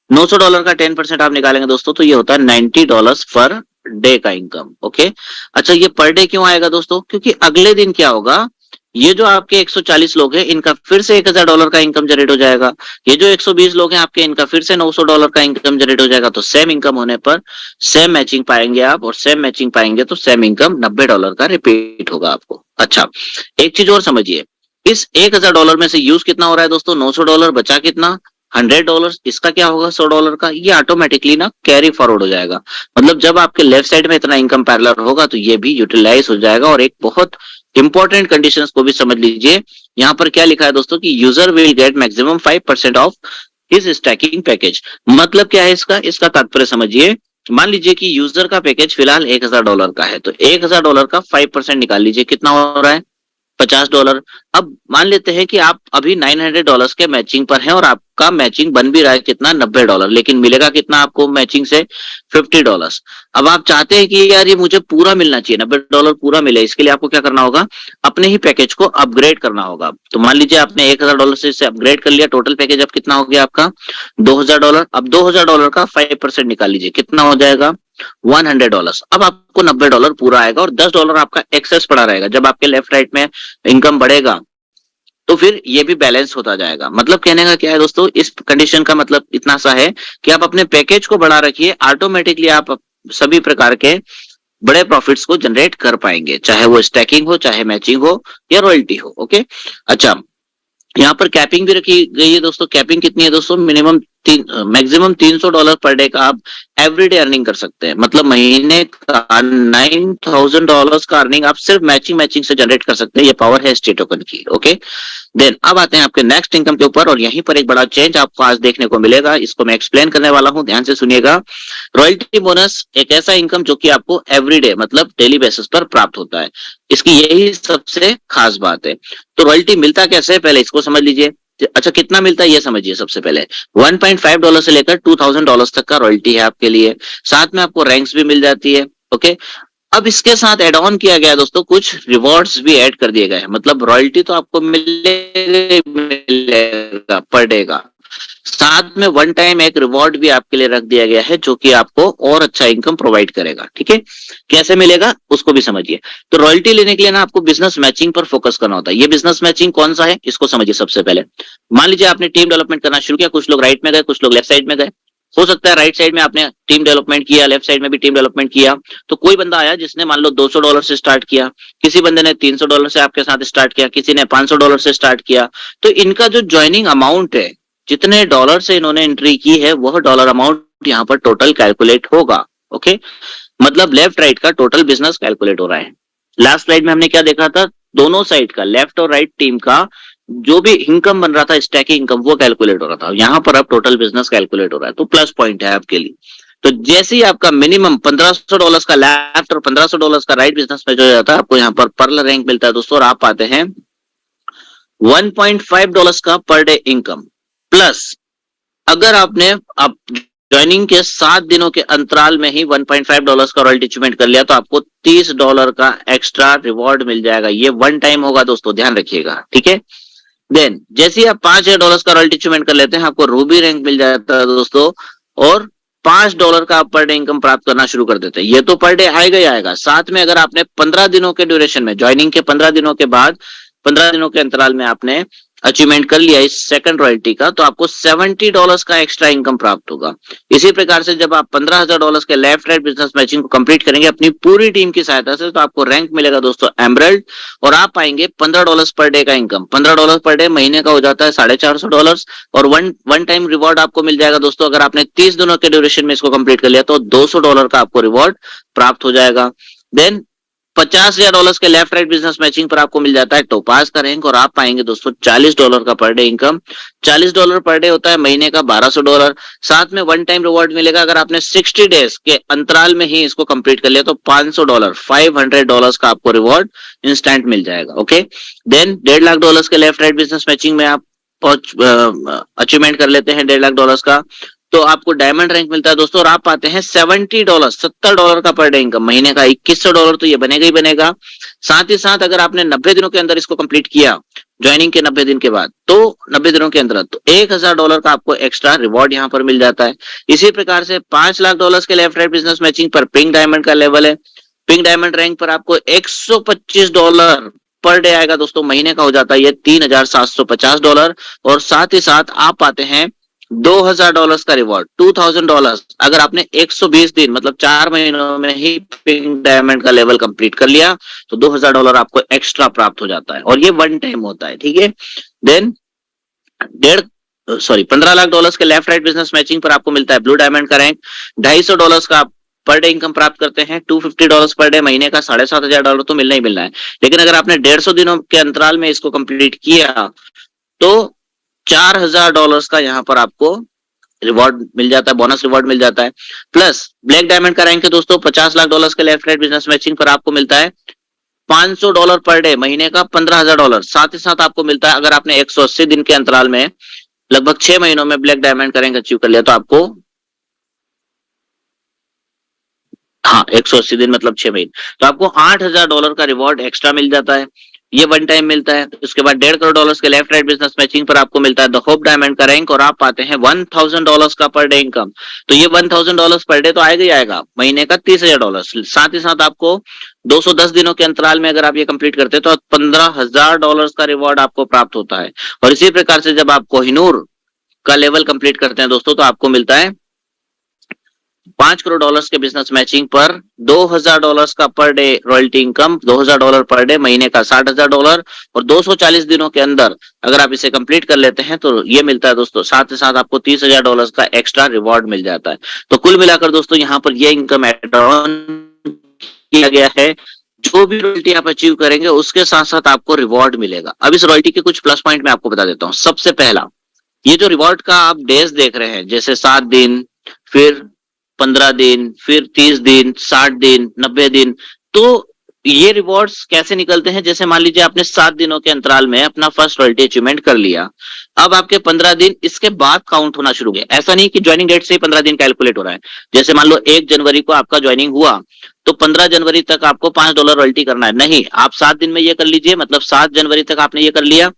Speaker 1: $900 का 10% आप निकालेंगे दोस्तों तो ये होता है $90 पर डे का इनकम। ओके, अच्छा ये पर डे क्यों आएगा दोस्तों, क्योंकि अगले दिन क्या होगा, ये जो आपके 140 लोग हैं इनका फिर से $1000 का इनकम जनरेट हो जाएगा। ये जो 120 लोग हैं आपके, इनका फिर से $900 का इनकम जनरेट हो जाएगा। तो सेम इनकम होने पर सेम मैचिंग पाएंगे आप, और सेम मैचिंग पाएंगे तो सेम इनकम $90 का रिपीट होगा आपको। अच्छा, एक चीज और समझिए, इस $1000 में से यूज कितना हो रहा है दोस्तों, $900, बचा कितना $100। इसका क्या होगा $100 का, ये ऑटोमेटिकली ना कैरी फॉरवर्ड हो जाएगा। मतलब जब आपके लेफ्ट साइड में इतना इनकम पैरेलल होगा तो ये भी यूटिलाइज हो जाएगा। और एक बहुत इंपॉर्टेंट कंडीशंस को भी समझ लीजिए, यहाँ पर क्या लिखा है दोस्तों कि user will get maximum 5% of his stacking package. मतलब क्या है इसका, इसका तात्पर्य समझिए। मान लीजिए कि यूजर का पैकेज फिलहाल $1000 का है, तो $1000 का 5% निकाल लीजिए, कितना हो रहा है $50। अब मान लेते हैं कि आप अभी $900 के मैचिंग पर हैं और आपका मैचिंग बन भी रहा है कितना $90, लेकिन मिलेगा कितना आपको मैचिंग से $50। अब आप चाहते हैं कि यार ये मुझे पूरा मिलना चाहिए, $90 पूरा मिले, इसके लिए आपको क्या करना होगा, अपने ही पैकेज को अपग्रेड करना होगा। तो मान लीजिए आपने $1000 से इसे अपग्रेड कर लिया, टोटल पैकेज अब कितना हो गया आपका $2000। अब $2000 का 5% निकाल लीजिए, कितना हो जाएगा $100। अब आपको $90 पूरा आएगा और $10 आपका एक्सेस पड़ा रहेगा। जब आपके लेफ्ट राइट में इनकम बढ़ेगा तो फिर ये भी बैलेंस होता जाएगा। मतलब कहने का क्या है दोस्तों, इस कंडीशन का मतलब इतना सा है कि आप अपने पैकेज को बढ़ा रखिए, ऑटोमेटिकली आप सभी प्रकार के बड़े प्रॉफिट्स को जनरेट कर पाएंगे, चाहे वो स्टैकिंग हो, चाहे मैचिंग हो या रॉयल्टी हो। ओके, अच्छा यहाँ पर कैपिंग भी रखी गई है दोस्तों। कैपिंग कितनी है दोस्तों, मिनिमम मैक्सिमम $300 पर डे का आप एवरीडे अर्निंग कर सकते हैं। मतलब महीने का $9000 का अर्निंग आप सिर्फ मैचिंग से जनरेट कर सकते हैं। ये पावर है स्टेट टोकन की। ओके, देन अब आते हैं आपके नेक्स्ट इनकम के ऊपर, और यहीं पर एक बड़ा चेंज आपको आज देखने को मिलेगा। इसको मैं एक्सप्लेन करने वाला हूं, ध्यान से सुनिएगा। रॉयल्टी बोनस एक ऐसा इनकम जो कि आपको एवरीडे मतलब डेली बेसिस पर प्राप्त होता है। इसकी यही सबसे खास बात है। तो रॉयल्टी मिलता कैसे है, पहले इसको समझ लीजिए। अच्छा, कितना मिलता है ये समझिए। सबसे पहले $1.5 से लेकर $2000 तक का रॉयल्टी है आपके लिए। साथ में आपको रैंक्स भी मिल जाती है। ओके, अब इसके साथ एड ऑन किया गया दोस्तों, कुछ रिवॉर्ड्स भी ऐड कर दिए गए हैं। मतलब रॉयल्टी तो आपको मिलेगा पर डे का, साथ में वन टाइम एक रिवॉर्ड भी आपके लिए रख दिया गया है जो कि आपको और अच्छा इनकम प्रोवाइड करेगा। ठीक है, कैसे मिलेगा उसको भी समझिए। तो रॉयल्टी लेने के लिए ना आपको बिजनेस मैचिंग पर फोकस करना होता है। ये बिजनेस मैचिंग कौन सा है इसको समझिए। सबसे पहले मान लीजिए आपने टीम डेवलपमेंट करना शुरू किया, कुछ लोग राइट में गए, कुछ लोग लेफ्ट साइड में गए। हो सकता है राइट साइड में आपने टीम डेवलपमेंट किया, लेफ्ट साइड में भी टीम डेवलपमेंट किया। तो कोई बंदा आया जिसने मान लो $200 से स्टार्ट किया, किसी बंदे ने $300 से आपके साथ स्टार्ट किया, किसी ने $500 से स्टार्ट किया। तो इनका जो ज्वाइनिंग अमाउंट है, जितने डॉलर से इन्होंने एंट्री की है, वह डॉलर अमाउंट यहाँ पर टोटल कैलकुलेट होगा। ओके, मतलब लेफ्ट राइट का टोटल बिजनेस कैलकुलेट हो रहा है। लास्ट स्लाइड में हमने क्या देखा था, दोनों साइड का, लेफ्ट और राइट टीम का जो भी इनकम बन रहा था, स्टैकिंग इनकम, वो कैलकुलेट हो रहा था। यहाँ पर अब टोटल बिजनेस कैलकुलेट हो रहा है, तो प्लस पॉइंट है आपके लिए। तो जैसे ही आपका मिनिमम $1500 का लेफ्ट और $1500 का राइट बिजनेस में जो जाता है, आपको यहाँ पर पर्ल रैंक मिलता है दोस्तों, और आप पाते हैं $1.5 का पर डे इनकम। प्लस अगर आपने आप ज्वाइनिंग के 7 दिनों के अंतराल में ही $1.5 का रॉयल्टी अचीवमेंट कर लिया, तो आपको $30 का एक्स्ट्रा रिवॉर्ड मिल जाएगा। ये वन टाइम होगा दोस्तों, ध्यान रखिएगा। ठीक है, देन जैसे ही आप $5000 का रॉयल्टी अचीवमेंट कर लेते हैं, आपको रूबी रैंक मिल जाता है दोस्तों, और $5 का आप पर डे इनकम प्राप्त करना शुरू कर देते हैं। ये तो पर डे आएगा ही आएगा। साथ में अगर आपने 15 दिनों के ड्यूरेशन में, ज्वाइनिंग के 15 दिनों के बाद, 15 दिनों के अंतराल में आपने अचीवमेंट कर लिया इस सेकंड रॉयल्टी का, तो आपको $70 का एक्स्ट्रा इनकम प्राप्त होगा। इसी प्रकार से जब आप $15000 के लेफ्ट राइट बिजनेस मैचिंग को कंप्लीट करेंगे अपनी पूरी टीम की सहायता से, तो आपको रैंक मिलेगा दोस्तों एमरल्ड, और आप पाएंगे $15 पर डे का इनकम। $15 पर डे महीने का हो जाता है $450, और वन टाइम रिवॉर्ड आपको मिल जाएगा दोस्तों। अगर आपने 30 दिनों के ड्यूरेशन में इसको कंप्लीट कर लिया तो $200 का आपको रिवॉर्ड प्राप्त हो जाएगा। देन $50,000 के लेफ्ट राइट बिजनेस मैचिंग पर आपको मिल जाता है टोपाज का रैंक, और आप पाएंगे दोस्तों $40 का per day income. $40 per day होता है महीने का $1200। साथ में वन टाइम रिवॉर्ड मिलेगा। अगर आपने 60 डेज के अंतराल में ही इसको कंप्लीट कर लिया तो $500 का आपको रिवॉर्ड इंस्टेंट मिल जाएगा। ओके, देन $1.5 लाख के लेफ्ट राइट बिजनेस मैचिंग में आप अचीवमेंट कर लेते हैं $1.5 लाख का, तो आपको डायमंड रैंक मिलता है दोस्तों, और आप पाते हैं $70, $70 का पर डे इनकम, महीने का $2100 तो ये बनेगा ही बनेगा। साथ ही साथ अगर आपने 90 दिनों के अंदर इसको कंप्लीट किया, ज्वाइनिंग के 90 दिन के बाद, तो 90 दिनों के अंदर, तो $1000 का आपको एक्स्ट्रा रिवॉर्ड यहाँ पर मिल जाता है। इसी प्रकार से $5 लाख के लेफ्ट राइट बिजनेस मैचिंग पर पिंक डायमंड का लेवल है। पिंक डायमंड रैंक पर आपको $125 पर डे आएगा दोस्तों, महीने का हो जाता है ये $3750। और साथ ही साथ आप पाते हैं $2000 का रिवॉर्ड, $2000 अगर आपने 120 दिन मतलब 4 महीनों में ही पिंक डायमंड का लेवल कंप्लीट कर लिया, तो $2000 आपको एक्स्ट्रा प्राप्त हो जाता है, और ये वन टाइम होता है, ठीक है। देन $15 लाख के लेफ्ट राइट बिजनेस मैचिंग पर आपको मिलता है ब्लू डायमंड का रैंक। $250 का पर डे इनकम प्राप्त करते हैं, $250 पर डे, महीने का $7500 तो मिलना ही मिलना है। लेकिन अगर आपने 150 दिनों के अंतराल में इसको कंप्लीट किया, तो $4000 का यहाँ पर आपको रिवॉर्ड मिल जाता है, बोनस रिवॉर्ड मिल जाता है। प्लस ब्लैक डायमंड का रैंक है दोस्तों, $50 लाख के लेफ्ट राइट बिजनेस मैचिंग पर आपको मिलता है $500 पर डे, महीने का $15000। साथ ही साथ आपको मिलता है, अगर आपने 180 दिन के अंतराल में लगभग 6 महीनों में ब्लैक डायमंड का रैंक अचीव कर लिया, तो आपको, हाँ 180 दिन मतलब 6 महीने, तो आपको $8000 का रिवॉर्ड एक्स्ट्रा मिल जाता है, ये वन टाइम मिलता है। उसके बाद $1.5 करोड़ के लेफ्ट राइट बिजनेस मैचिंग पर आपको मिलता है द होप डायमंड का रैंक, और आप पाते हैं $1000 का पर डे इनकम। तो ये $1000 पर डे तो आएगा ही आएगा, महीने का $30000। साथ ही साथ आपको 210 दिनों के अंतराल में अगर आप ये कंप्लीट करते हैं, तो $15000 का रिवॉर्ड आपको प्राप्त होता है। और इसी प्रकार से जब आप कोहिनूर का लेवल कंप्लीट करते हैं दोस्तों, तो आपको मिलता है $5 करोड़ के बिजनेस मैचिंग पर $2000 का per day royalty income, $2000 per day, महीने का $60000। और 240 दिनों के अंदर अगर आप इसे कंप्लीट कर लेते हैं, तो ये मिलता है दोस्तों, साथ ही साथ आपको $30000 का एक्स्ट्रा रिवॉर्ड मिल जाता है। तो कुल मिलाकर दोस्तों यहाँ पर ये इनकम एड ऑन किया गया है। जो भी रॉयल्टी आप अचीव करेंगे, उसके साथ साथ आपको रिवॉर्ड मिलेगा। अब इस रॉयल्टी के कुछ प्लस पॉइंट मैं आपको बता देता हूँ। सबसे पहला, ये जो रिवॉर्ड का आप डेज देख रहे हैं, जैसे 7 दिन, फिर 15 दिन, फिर 30 दिन, 60 दिन, 90 दिन, तो ये रिवॉर्ड्स कैसे निकलते हैं? जैसे मान लीजिए आपने 7 दिनों के अंतराल में अपना फर्स्ट रॉयल्टी अचीवमेंट कर लिया, अब आपके 15 दिन इसके बाद काउंट होना शुरू हो गए। ऐसा नहीं कि ज्वाइनिंग डेट से ही 15 दिन कैलकुलेट हो रहा है। जैसे मान लो 1 जनवरी को आपका ज्वाइनिंग हुआ, तो 15 जनवरी तक आपको $5 रॉयल्टी करना है, नहीं, आप 7 दिन में ये कर लीजिए, मतलब 7 जनवरी तक आपने ये कर लिया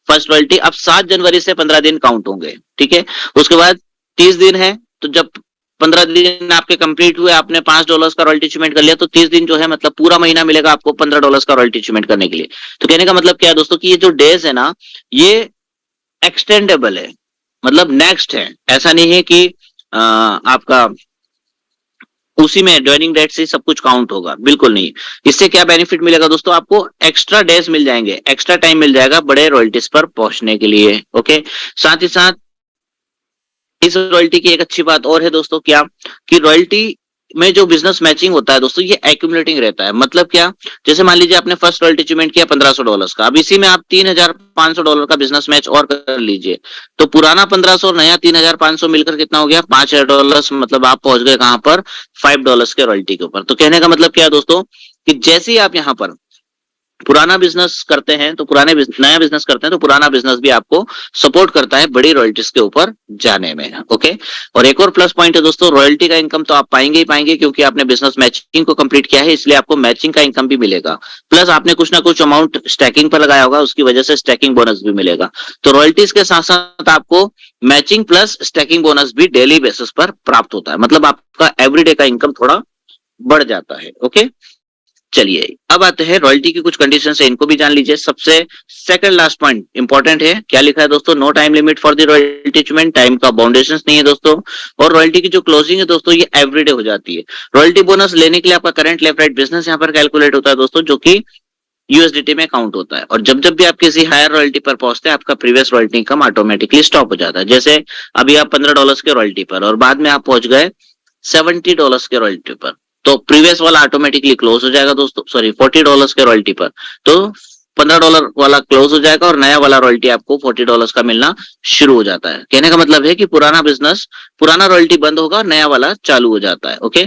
Speaker 1: फर्स्ट रॉयल्टी। अब 7 जनवरी से 15 दिन काउंट होंगे, ठीक है। उसके बाद 30 दिन है, तो जब 15 दिन आपके कंप्लीट हुए, आपने $5 का रॉयल्टी अचीवमेंट कर लिया, तो 30 दिन जो है मतलब पूरा महीना मिलेगा आपको $15 का रॉयल्टी अचीवमेंट करने के लिए। तो कहने का मतलब क्या है दोस्तों, कि ये जो डेज है ना, ये एक्सटेंडेबल है, मतलब नेक्स्ट है। ऐसा नहीं है कि आपका उसी में ज्वाइनिंग डेट से सब कुछ काउंट होगा, बिल्कुल नहीं। इससे क्या बेनिफिट मिलेगा दोस्तों, आपको एक्स्ट्रा डेज मिल जाएंगे, एक्स्ट्रा टाइम मिल जाएगा बड़े रॉयल्टीज पर पहुंचने के लिए, ओके। साथ ही साथ इस रॉयल्टी की एक अच्छी बात और है दोस्तों, क्या कि रॉयल्टी में जो बिजनेस मैचिंग होता है दोस्तों, ये एक्यूमुलेटिंग रहता है। मतलब क्या, जैसे मान लीजिए आपने फर्स्ट रॉयल्टी अचीवमेंट किया $1500 का, अब इसी में आप $3500 का बिजनेस मैच और कर लीजिए, तो पुराना 1500 और नया 3500 मिलकर कितना हो गया, $5000। मतलब आप पहुंच गए कहां पर, $5 के रॉयल्टी के ऊपर। तो कहने का मतलब क्या है दोस्तों, कि जैसे ही आप यहाँ पर पुराना बिजनेस करते हैं, तो नया बिजनेस करते हैं, तो पुराना बिजनेस भी आपको सपोर्ट करता है बड़ी रॉयल्टीज के ऊपर जाने में, ओके। और एक और प्लस पॉइंट है दोस्तों, रॉयल्टी का इनकम तो आप पाएंगे ही पाएंगे, क्योंकि आपने बिजनेस मैचिंग को कंप्लीट किया है, इसलिए आपको मैचिंग का इनकम भी मिलेगा। प्लस आपने कुछ ना कुछ अमाउंट स्टैकिंग पर लगाया होगा, उसकी वजह से स्टैकिंग बोनस भी मिलेगा। तो रॉयल्टीज के साथ साथ आपको मैचिंग प्लस स्टैकिंग बोनस भी डेली बेसिस पर प्राप्त होता है, मतलब आपका एवरीडे का इनकम थोड़ा बढ़ जाता है, ओके। चलिए अब आते हैं रॉयल्टी की कुछ कंडीशन है, इनको भी जान लीजिए। सबसे सेकंड लास्ट पॉइंट इंपॉर्टेंट है, क्या लिखा है दोस्तों, no time limit for the royalty achievement, time का बाउंडेशन नहीं है दोस्तों। और रॉयल्टी की जो क्लोजिंग है दोस्तों, ये एवरीडे हो जाती है। रॉयल्टी बोनस लेने के लिए आपका करंट लेफ्ट राइट बिजनेस यहाँ पर कैलकुलेट होता है दोस्तों, जो कि यूएसडीटी में काउंट होता है। और जब जब भी आप किसी हायर रॉयल्टी पर पहुंचते हैं, आपका previous royalty income automatically stop हो जाता है। जैसे अभी आप $15 के रॉयल्टी पर, और बाद में आप पहुंच गए $70 के रॉयल्टी पर, तो प्रीवियस वाला ऑटोमेटिकली क्लोज हो जाएगा दोस्तों, सॉरी $40 के रॉयल्टी पर, तो $15 वाला क्लोज हो जाएगा, और नया वाला रॉयल्टी आपको $40 का मिलना शुरू हो जाता है। कहने का मतलब है कि पुराना रॉयल्टी बंद होगा, नया वाला चालू हो जाता है, ओके।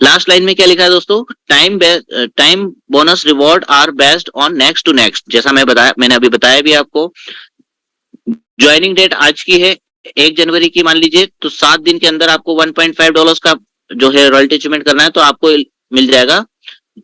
Speaker 1: लास्ट लाइन में क्या लिखा है दोस्तों, time bonus reward are based on next to next. जैसा मैंने अभी बताया भी आपको, ज्वाइनिंग डेट आज की है, 1 जनवरी की मान लीजिए, तो 7 दिन के अंदर आपको $1.5 का जो है रॉयल्टी अचीवमेंट करना है, तो आपको मिल जाएगा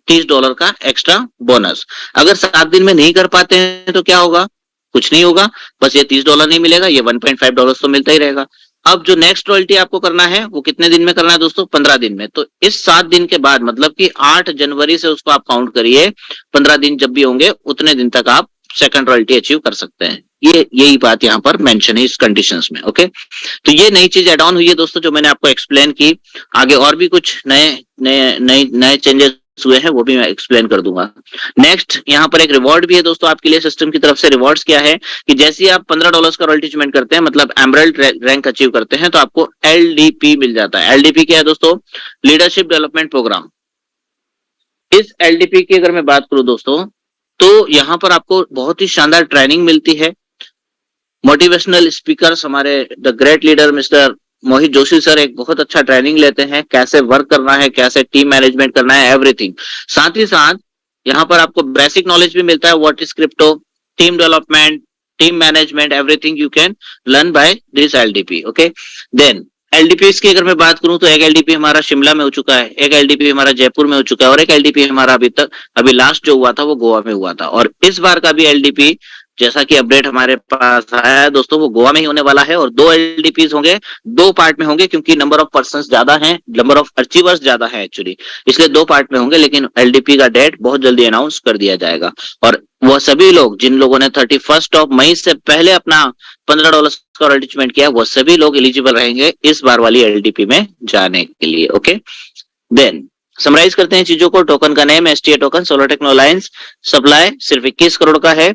Speaker 1: $30 का एक्स्ट्रा बोनस। अगर 7 दिन में नहीं कर पाते हैं तो क्या होगा? कुछ नहीं होगा, बस ये $30 नहीं मिलेगा, ये $1.5 तो मिलता ही रहेगा। अब जो नेक्स्ट रॉयल्टी आपको करना है वो कितने दिन में करना है दोस्तों? 15 दिन में। तो इस 7 दिन के बाद मतलब कि 8 जनवरी से उसको आप काउंट करिए, 15 दिन जब भी होंगे उतने दिन तक आप सेकंड रॉयल्टी अचीव कर सकते हैं। ये यही बात यहाँ पर मेंशन है इस कंडीशंस में। ओके, तो ये नई चीज एड ऑन हुई है दोस्तों, जो मैंने आपको एक्सप्लेन की। आगे और भी कुछ नए चेंजेस हुए हैं, वो भी मैं एक्सप्लेन कर दूंगा। नेक्स्ट यहाँ पर एक रिवॉर्ड भी है दोस्तों आपके लिए सिस्टम की तरफ से। रिवॉर्ड्स क्या है कि जैसे ही आप $15 का रॉयल्टी अचीवमेंट करते हैं, मतलब एमरल्ड रैंक अचीव करते हैं, तो आपको एलडीपी मिल जाता है। एलडीपी क्या है दोस्तों? Leadership development program. इस एलडीपी की अगर मैं बात करूं दोस्तों, तो यहाँ पर आपको बहुत ही शानदार ट्रेनिंग मिलती है। मोटिवेशनल स्पीकर्स हमारे the great leader mister Mohit Joshi sir एक बहुत अच्छा ट्रेनिंग लेते हैं, कैसे वर्क करना है, कैसे टीम मैनेजमेंट करना है, एवरीथिंग। साथ ही साथ यहाँ पर आपको बेसिक नॉलेज भी मिलता है, what is crypto, team development, team management, everything you can learn by this LDP. Okay, then LDP की अगर मैं बात करूं तो एक एलडीपी हमारा शिमला में हो चुका है, एक एलडीपी हमारा जयपुर में हो चुका है, और एक एलडीपी हमारा अभी लास्ट जो हुआ था वो गोवा में हुआ था। और इस बार का भी एलडीपी जैसा कि अपडेट हमारे पास आया है दोस्तों, वो गोवा में ही होने वाला है। और 2 एलडीपीज होंगे, 2 पार्ट में होंगे, क्योंकि नंबर ऑफ पर्संस ज्यादा हैं, नंबर ऑफ अचीवर्स ज्यादा है एक्चुअली, इसलिए 2 पार्ट में होंगे। लेकिन एलडीपी का डेट बहुत जल्दी अनाउंस कर दिया जाएगा। और वो सभी लोग जिन लोगों ने 31 मई से पहले अपना $15 का रॉयल्टी अचीवमेंट किया, वो सभी लोग एलिजिबल रहेंगे इस बार वाली एलडीपी में जाने के लिए। ओके, देन समराइज करते हैं चीजों को। टोकन का name STA token, solar techno alliance. Supply सिर्फ 21 करोड़ का है।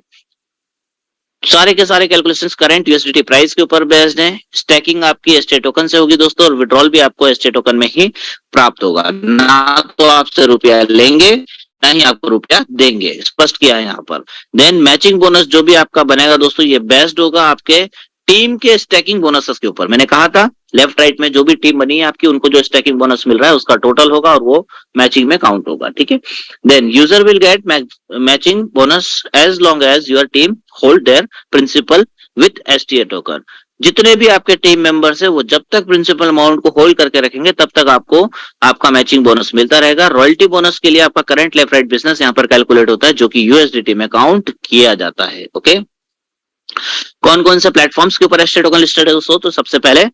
Speaker 1: सारे के सारे कैलकुलेशंस करंट यूएसडीटी प्राइस के ऊपर बेस्ड हैं। स्टैकिंग आपकी एसटी टोकन से होगी दोस्तों, और विड्रॉल भी आपको एसटी टोकन में ही प्राप्त होगा। ना तो आपसे रुपया लेंगे, ना ही आपको रुपया देंगे, स्पष्ट किया है यहाँ पर। देन मैचिंग बोनस जो भी आपका बनेगा दोस्तों, ये बेस्ड होगा आपके टीम के स्टैकिंग बोनसेस के ऊपर। मैंने कहा था लेफ्ट राइट में जो भी टीम बनी है आपकी, उनको जो स्टैकिंग बोनस मिल रहा है उसका टोटल होगा और वो मैचिंग में काउंट होगा। ठीक है, then user will get matching bonus as long as your team hold their principal with STA token. जितने भी आपके टीम मेंबर्स है वो जब तक प्रिंसिपल अमाउंट को होल्ड करके रखेंगे तब तक आपको आपका मैचिंग बोनस मिलता रहेगा। रॉयल्टी बोनस के लिए आपका करंट लेफ्ट राइट बिजनेस यहाँ पर कैलकुलेट होता है, जो कि यूएसडीटी में काउंट किया जाता है। ओके, कौन कौन से प्लेटफॉर्म्स के ऊपर एसटी टोकन लिस्टेड है दोस्तों? तो सबसे पहले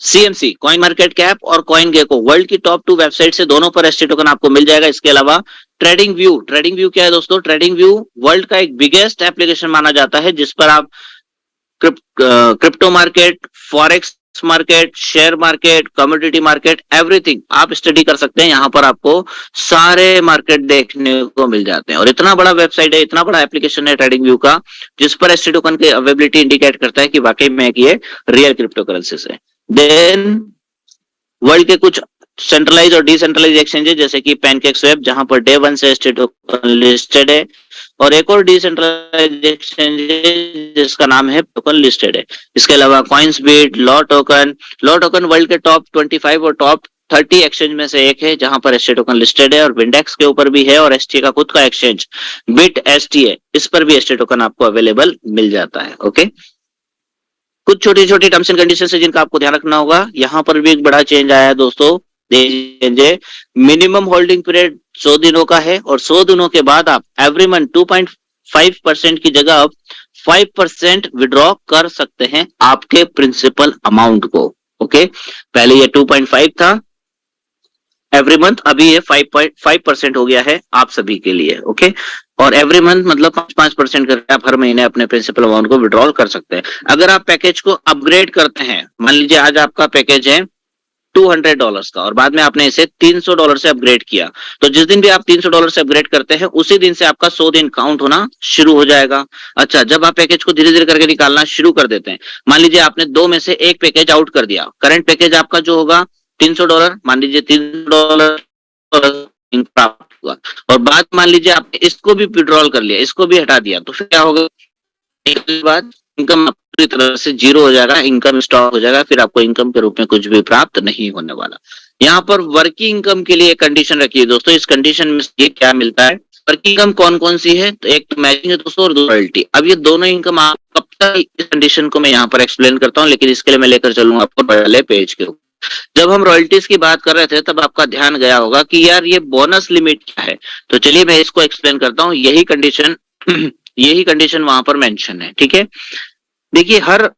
Speaker 1: सीएमसी, कॉइन मार्केट कैप और कॉइन गेको, वर्ल्ड की टॉप 2 वेबसाइट से दोनों पर एसटी टोकन आपको मिल जाएगा। इसके अलावा ट्रेडिंग व्यू, ट्रेडिंग व्यू क्या है दोस्तों? ट्रेडिंग व्यू वर्ल्ड का एक बिगेस्ट एप्लीकेशन माना जाता है, जिस पर आप crypto market, forex market, share market, commodity market, everything आप स्टडी कर सकते हैं। यहाँ पर आपको सारे मार्केट देखने को मिल जाते हैं। और इतना बड़ा वेबसाइट है, इतना बड़ा एप्लीकेशन है ट्रेडिंग व्यू का, जिस पर एसटी टोकन की अवेलेबिलिटी इंडिकेट करता है कि वाकई में ये रियल क्रिप्टो करेंसीज है। देन वर्ल्ड के कुछ सेंट्रलाइज और डिसेंट्रलाइज एक्सचेंज जैसे कि पैनकेक्सवेब, जहां पर डे 1 से एसटी टोकन लिस्टेड है, और एक और डिसेंट्रलाइज एक्सचेंज जिसका नाम है टोकन लिस्टेड है। इसके अलावा कॉइन्सबीट, लॉ टोकन वर्ल्ड के टॉप 25 और टॉप 30 एक्सचेंज में से एक है, जहां पर एसटी टोकन लिस्टेड है, और विंडेक्स के ऊपर भी है, और एसटीए का खुद का एक्सचेंज बिट एसटीए, इस पर भी एसटी टोकन आपको अवेलेबल मिल जाता है। ओके, कुछ छोटी छोटी टर्म्स एंड कंडीशन है जिनका आपको ध्यान रखना होगा। यहाँ पर भी एक बड़ा चेंज आया है दोस्तों, मिनिमम होल्डिंग पीरियड 100 दिनों का है, और 100 दिनों के बाद आप एवरी मंथ 2.5% की जगह आप 5% विड्रॉ कर सकते हैं आपके प्रिंसिपल अमाउंट को। ओके, पहले ये 2.5 था एवरी मंथ, अभी ये 5.5% हो गया है आप सभी के लिए। ओके, और एवरी मंथ मतलब 5% करके आप हर महीने अपने प्रिंसिपल अमाउंट को विड्रॉल कर सकते हैं। अगर आप पैकेज को अपग्रेड करते हैं, मान लीजिए आज आपका पैकेज है $200 का, और बाद में आपने इसे $300 से अपग्रेड किया, तो जिस दिन भी आप $300 से अपग्रेड करते हैं उसी दिन से आपका 100 दिन काउंट होना शुरू हो जाएगा। अच्छा, जब आप पैकेज को धीरे धीरे करके निकालना शुरू कर देते हैं, मान लीजिए आपने 2 में से एक पैकेज आउट कर दिया, करंट पैकेज आपका जो होगा $300, मान लीजिए $300 प्राप्त हुआ, और बाद मान लीजिए आपने इसको भी विड्रॉल कर लिया, इसको भी हटा दिया, तो फिर क्या होगा? एक बाद इनकम पूरी तरह से जीरो हो जाएगा, इनकम स्टॉप हो जाएगा, फिर आपको इनकम के रूप में कुछ भी प्राप्त नहीं होने वाला। यहाँ पर वर्किंग इनकम के लिए कंडीशन रखी है दोस्तों। इस कंडीशन में ये क्या मिलता है वर्किंग इनकम कौन कौन सी है, तो एक तो मैचिंग है दोस्तों और दो रॉयल्टी। अब ये दोनों इनकम आप कब तक, इस कंडीशन को मैं यहाँ पर एक्सप्लेन करता हूँ, लेकिन इसके लिए मैं लेकर चलूंगा आपको पहले पेज के ऊपर। जब हम रॉयल्टीज की बात कर रहे थे तब आपका ध्यान गया होगा कि यार ये बोनस लिमिट क्या है, तो चलिए मैं इसको एक्सप्लेन करता हूँ। यही कंडीशन यही कंडीशन वहां पर मेंशन है, ठीक है। देखिए हर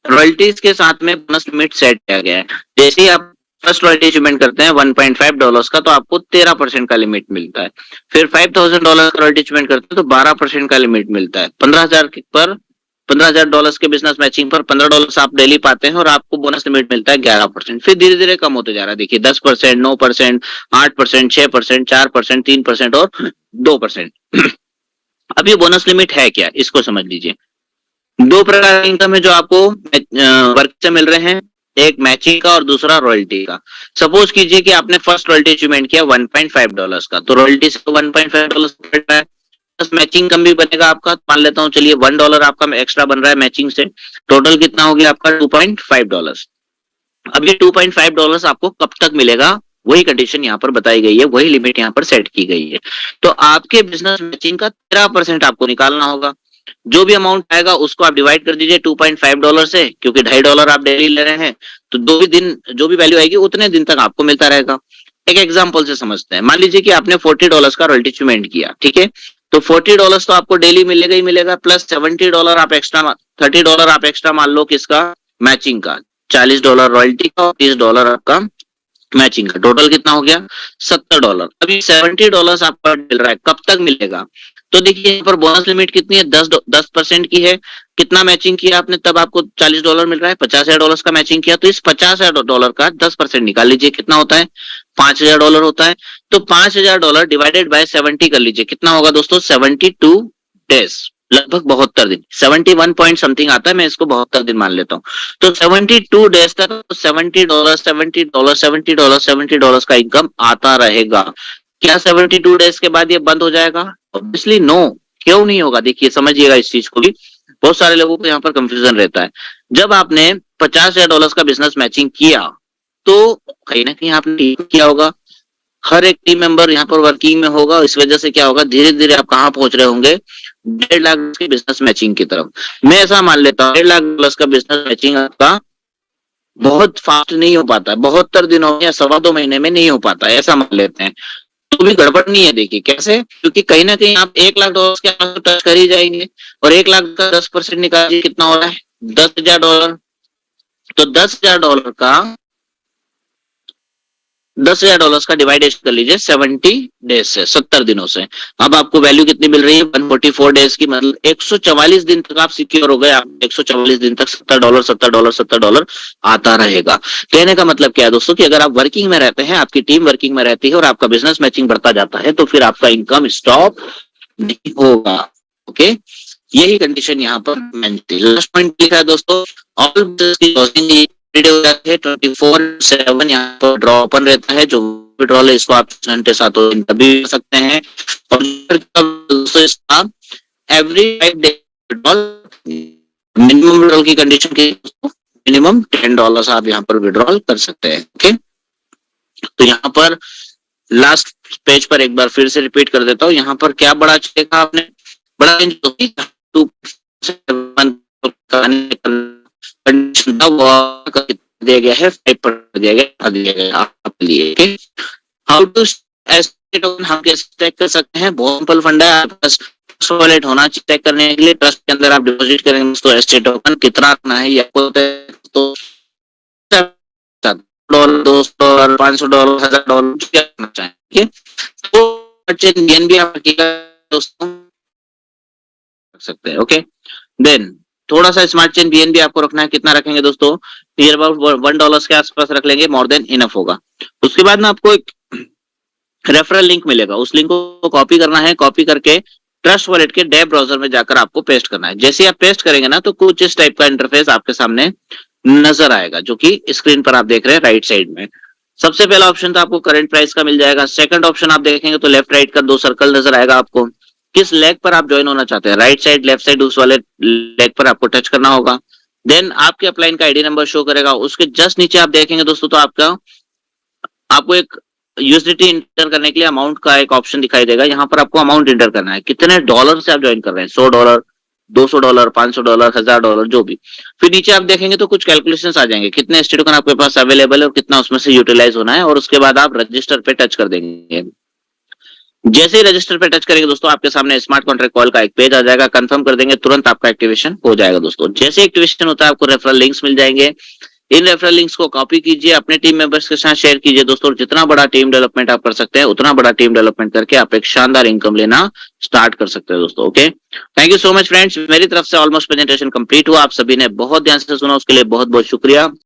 Speaker 1: रॉयल्टीज के साथ में बोनस लिमिट सेट किया गया है। जैसे ही आप फर्स्ट रॉयल्टी अचीवमेंट करते हैं $1.5 का, तो आपको 13% का लिमिट मिलता है। फिर $5,000 का रॉयल्टी अचीवमेंट करते हैं तो 12% का लिमिट मिलता है। 15,000 पर $15,000 के बिजनेस मैचिंग पर $15 आप डेली पाते हैं और आपको बोनस लिमिट मिलता है 11%। फिर धीरे धीरे कम होते जा रहा है, देखिए 10%, 9%, 8%, 6%, 4%, 3% और 2%। अब ये बोनस लिमिट है क्या, इसको समझ लीजिए। दो प्रकार की इनकम है जो आपको वर्क से मिल रहे हैं, एक मैचिंग का और दूसरा रॉयल्टी का। सपोज कीजिए कि आपने फर्स्ट रॉयल्टी अचीवमेंट किया $1.5 का, तो रॉयल्टी से $1.5 मिल रहा है, प्लस मैचिंग कम भी बनेगा आपका। मान लेता हूँ चलिए $1 आपका एक्स्ट्रा बन रहा है मैचिंग से, टोटल कितना हो गया आपका $2.5। अब ये $2.5 आपको कब तक मिलेगा, वही कंडीशन यहाँ पर बताई गई है, वही लिमिट यहाँ पर सेट की गई है। तो आपके बिजनेस मैचिंग का 13% आपको निकालना होगा। जो भी अमाउंट आएगा उसको आप डिवाइड कर दीजिए $2.5 से, क्योंकि $2.5 आप डेली ले रहे हैं, तो दो भी दिन जो भी वैल्यू आएगी उतने दिन तक आपको मिलता रहेगा। एक एग्जांपल से समझते हैं। मान लीजिए कि आपने $40 का रॉयल्टी अचीवमेंट किया, ठीक है, तो $40 तो आपको डेली मिलेगा ही मिलेगा, प्लस $70 आप एक्स्ट्रा, $30 आप एक्स्ट्रा मान लो किसका, मैचिंग का, $40 रॉयल्टी का और $30 आपका मैचिंग का, टोटल कितना हो गया $70। अभी $70 आपका मिल रहा है, कब तक मिलेगा, तो देखिए यहाँ पर बोनस लिमिट कितनी है, 10% की है। कितना मैचिंग किया आपने, तब आपको $40 मिल रहा है, $50,000 का मैचिंग किया, तो इस $50,000 का 10% निकाल लीजिए, कितना होता है $5,000 होता है। तो $5,000 डिवाइडेड बाय 70 कर लीजिए, कितना होगा दोस्तों 72 डेज, लगभग 72 दिन, 71 पॉइंट समथिंग आता है, मैं इसको 72 दिन मान लेता हूँ। तो 72 डेज तक $70 $70 $70 $70 का इनकम आता रहेगा। क्या 72 डेज के बाद ये बंद हो जाएगा? Obviously no. क्यों नहीं होगा, देखिए समझिएगा इस चीज को भी, बहुत सारे लोगों को यहाँ पर कंफ्यूजन रहता है। जब आपने $50,000 का बिजनेस मैचिंग किया, तो कहीं ना कहीं आपने टीम किया होगा, हर एक टीम मेंबर यहाँ पर वर्किंग में होगा, इस वजह से क्या होगा, धीरे धीरे आप कहाँ पहुंच रहे होंगे, 1.5 लाख के बिजनेस मैचिंग की तरफ। मैं ऐसा मान लेता हूँ 1.5 लाख का बिजनेस मैचिंग आपका बहुत फास्ट नहीं हो पाता, 72 दिनों में या 2.25 महीने में नहीं हो पाता, ऐसा मान लेते हैं, तो भी गड़बड़ नहीं है। देखिए कैसे, क्योंकि कहीं ना कहीं आप $1 लाख के आसपास टच कर ही जाएंगे, और 1 लाख का 10% निकालिए, कितना हो रहा है $10,000। तो $10,000 का $10,000 का डिवाइडेशन कर लीजिए 70 डेज से, 70 दिनों से। अब आपको वैल्यू कितनी मिल रही है 144 डेज की, मतलब 144 दिन तक आप सिक्योर हो गए, आप 144 दिन तक $70 $70 $70 आता रहेगा। कहने का मतलब क्या है दोस्तों, कि अगर आप वर्किंग में रहते हैं, आपकी टीम वर्किंग में रहती है और आपका बिजनेस मैचिंग बढ़ता जाता है, तो फिर आपका इनकम स्टॉप नहीं होगा। ओके, यही कंडीशन यहाँ पर लास्ट पॉइंट लिखा है दोस्तों, ऑल बिजनेस की क्लोजिंग 24/7 यहाँ पर ड्रॉ ओपन रहता है। जो विड्रॉल है इसको आप 6 घंटे 7 दिन तभी कर सकते हैं, और every 5 day withdrawal, minimum withdrawal की कंडीशन की मिनिमम $10 आप यहाँ पर विड्रॉल कर सकते हैं। ओके, तो यहाँ पर लास्ट पेज पर एक बार फिर से रिपीट कर देता हूँ, यहाँ पर क्या बड़ा देखा आपने, बड़ा दिया गया है, 5% दिया गया आपके लिए। हाउ टू एस्टेट टोकन हम कैसे चेक कर सकते हैं, बहुत सिंपल फंडा है, आपके पास ट्रस्ट वॉलेट होना चाहिए चेक करने के लिए। ट्रस्ट के अंदर आप डिपॉजिट करेंगे तो एस्टेट टोकन कितना रखना है ये आपको, तो $200 $500 $1000 क्या रखना चाहिए, तो इंडियन भी आप दोस्तों रख सकते हैं। ओके, देन थोड़ा सा स्मार्ट चेन बीएनबी आपको रखना है, कितना रखेंगे दोस्तों, नियर अबाउट $1 के आसपास रख लेंगे, मोर देन इनफ होगा। उसके बाद ना आपको एक रेफरल लिंक मिलेगा, उस लिंक को कॉपी करना है, कॉपी करके ट्रस्ट वॉलेट के डेव ब्राउजर में जाकर आपको पेस्ट करना है। जैसे आप पेस्ट करेंगे ना, तो कुछ इस टाइप का इंटरफेस आपके सामने नजर आएगा, जो कि स्क्रीन पर आप देख रहे हैं राइट साइड में। सबसे पहला ऑप्शन तो आपको करंट प्राइस का मिल जाएगा। सेकंड ऑप्शन आप देखेंगे तो लेफ्ट राइट का 2 सर्कल नजर आएगा आपको, किस लेग पर आप ज्वाइन होना चाहते हैं, राइट साइड लेफ्ट साइड, उस वाले लेग पर आपको टच करना होगा। देन आपके अपलाइन का आईडी नंबर शो करेगा, उसके जस्ट नीचे आप देखेंगे दोस्तों, तो आपको एक यूएसडीटी इंटर करने के लिए अमाउंट का एक ऑप्शन दिखाई देगा। यहाँ पर आपको अमाउंट इंटर करना है, कितने डॉलर से आप ज्वाइन कर रहे हैं, $100, $200, $500, $1000, जो भी। फिर नीचे आप देखेंगे तो कुछ कैलकुलेशंस आ जाएंगे, कितने स्टेट टोकन आपके पास अवेलेबल है और कितना उसमें से यूटिलाइज होना है, और उसके बाद आप रजिस्टर पे टच कर देंगे। जैसे ही रजिस्टर पे टच करेंगे दोस्तों, आपके सामने स्मार्ट कॉन्ट्रैक्ट कॉल का एक पेज आ जाएगा, कंफर्म कर देंगे, तुरंत आपका एक्टिवेशन हो जाएगा दोस्तों। जैसे एक्टिवेशन होता है आपको रेफरल लिंक्स मिल जाएंगे, इन रेफरल लिंक्स को कॉपी कीजिए, अपने टीम मेंबर्स के साथ शेयर कीजिए दोस्तों। जितना बड़ा टीम डेवलपमेंट आप कर सकते हैं, उतना बड़ा टीम डेवलपमेंट करके आप एक शानदार इनकम लेना स्टार्ट कर सकते हैं दोस्तों। Okay, thank you so much friends, मेरी तरफ से ऑलमोस्ट प्रेजेंटेशन कंप्लीट हुआ। आप सभी ने बहुत ध्यान से सुना, उसके लिए बहुत बहुत शुक्रिया।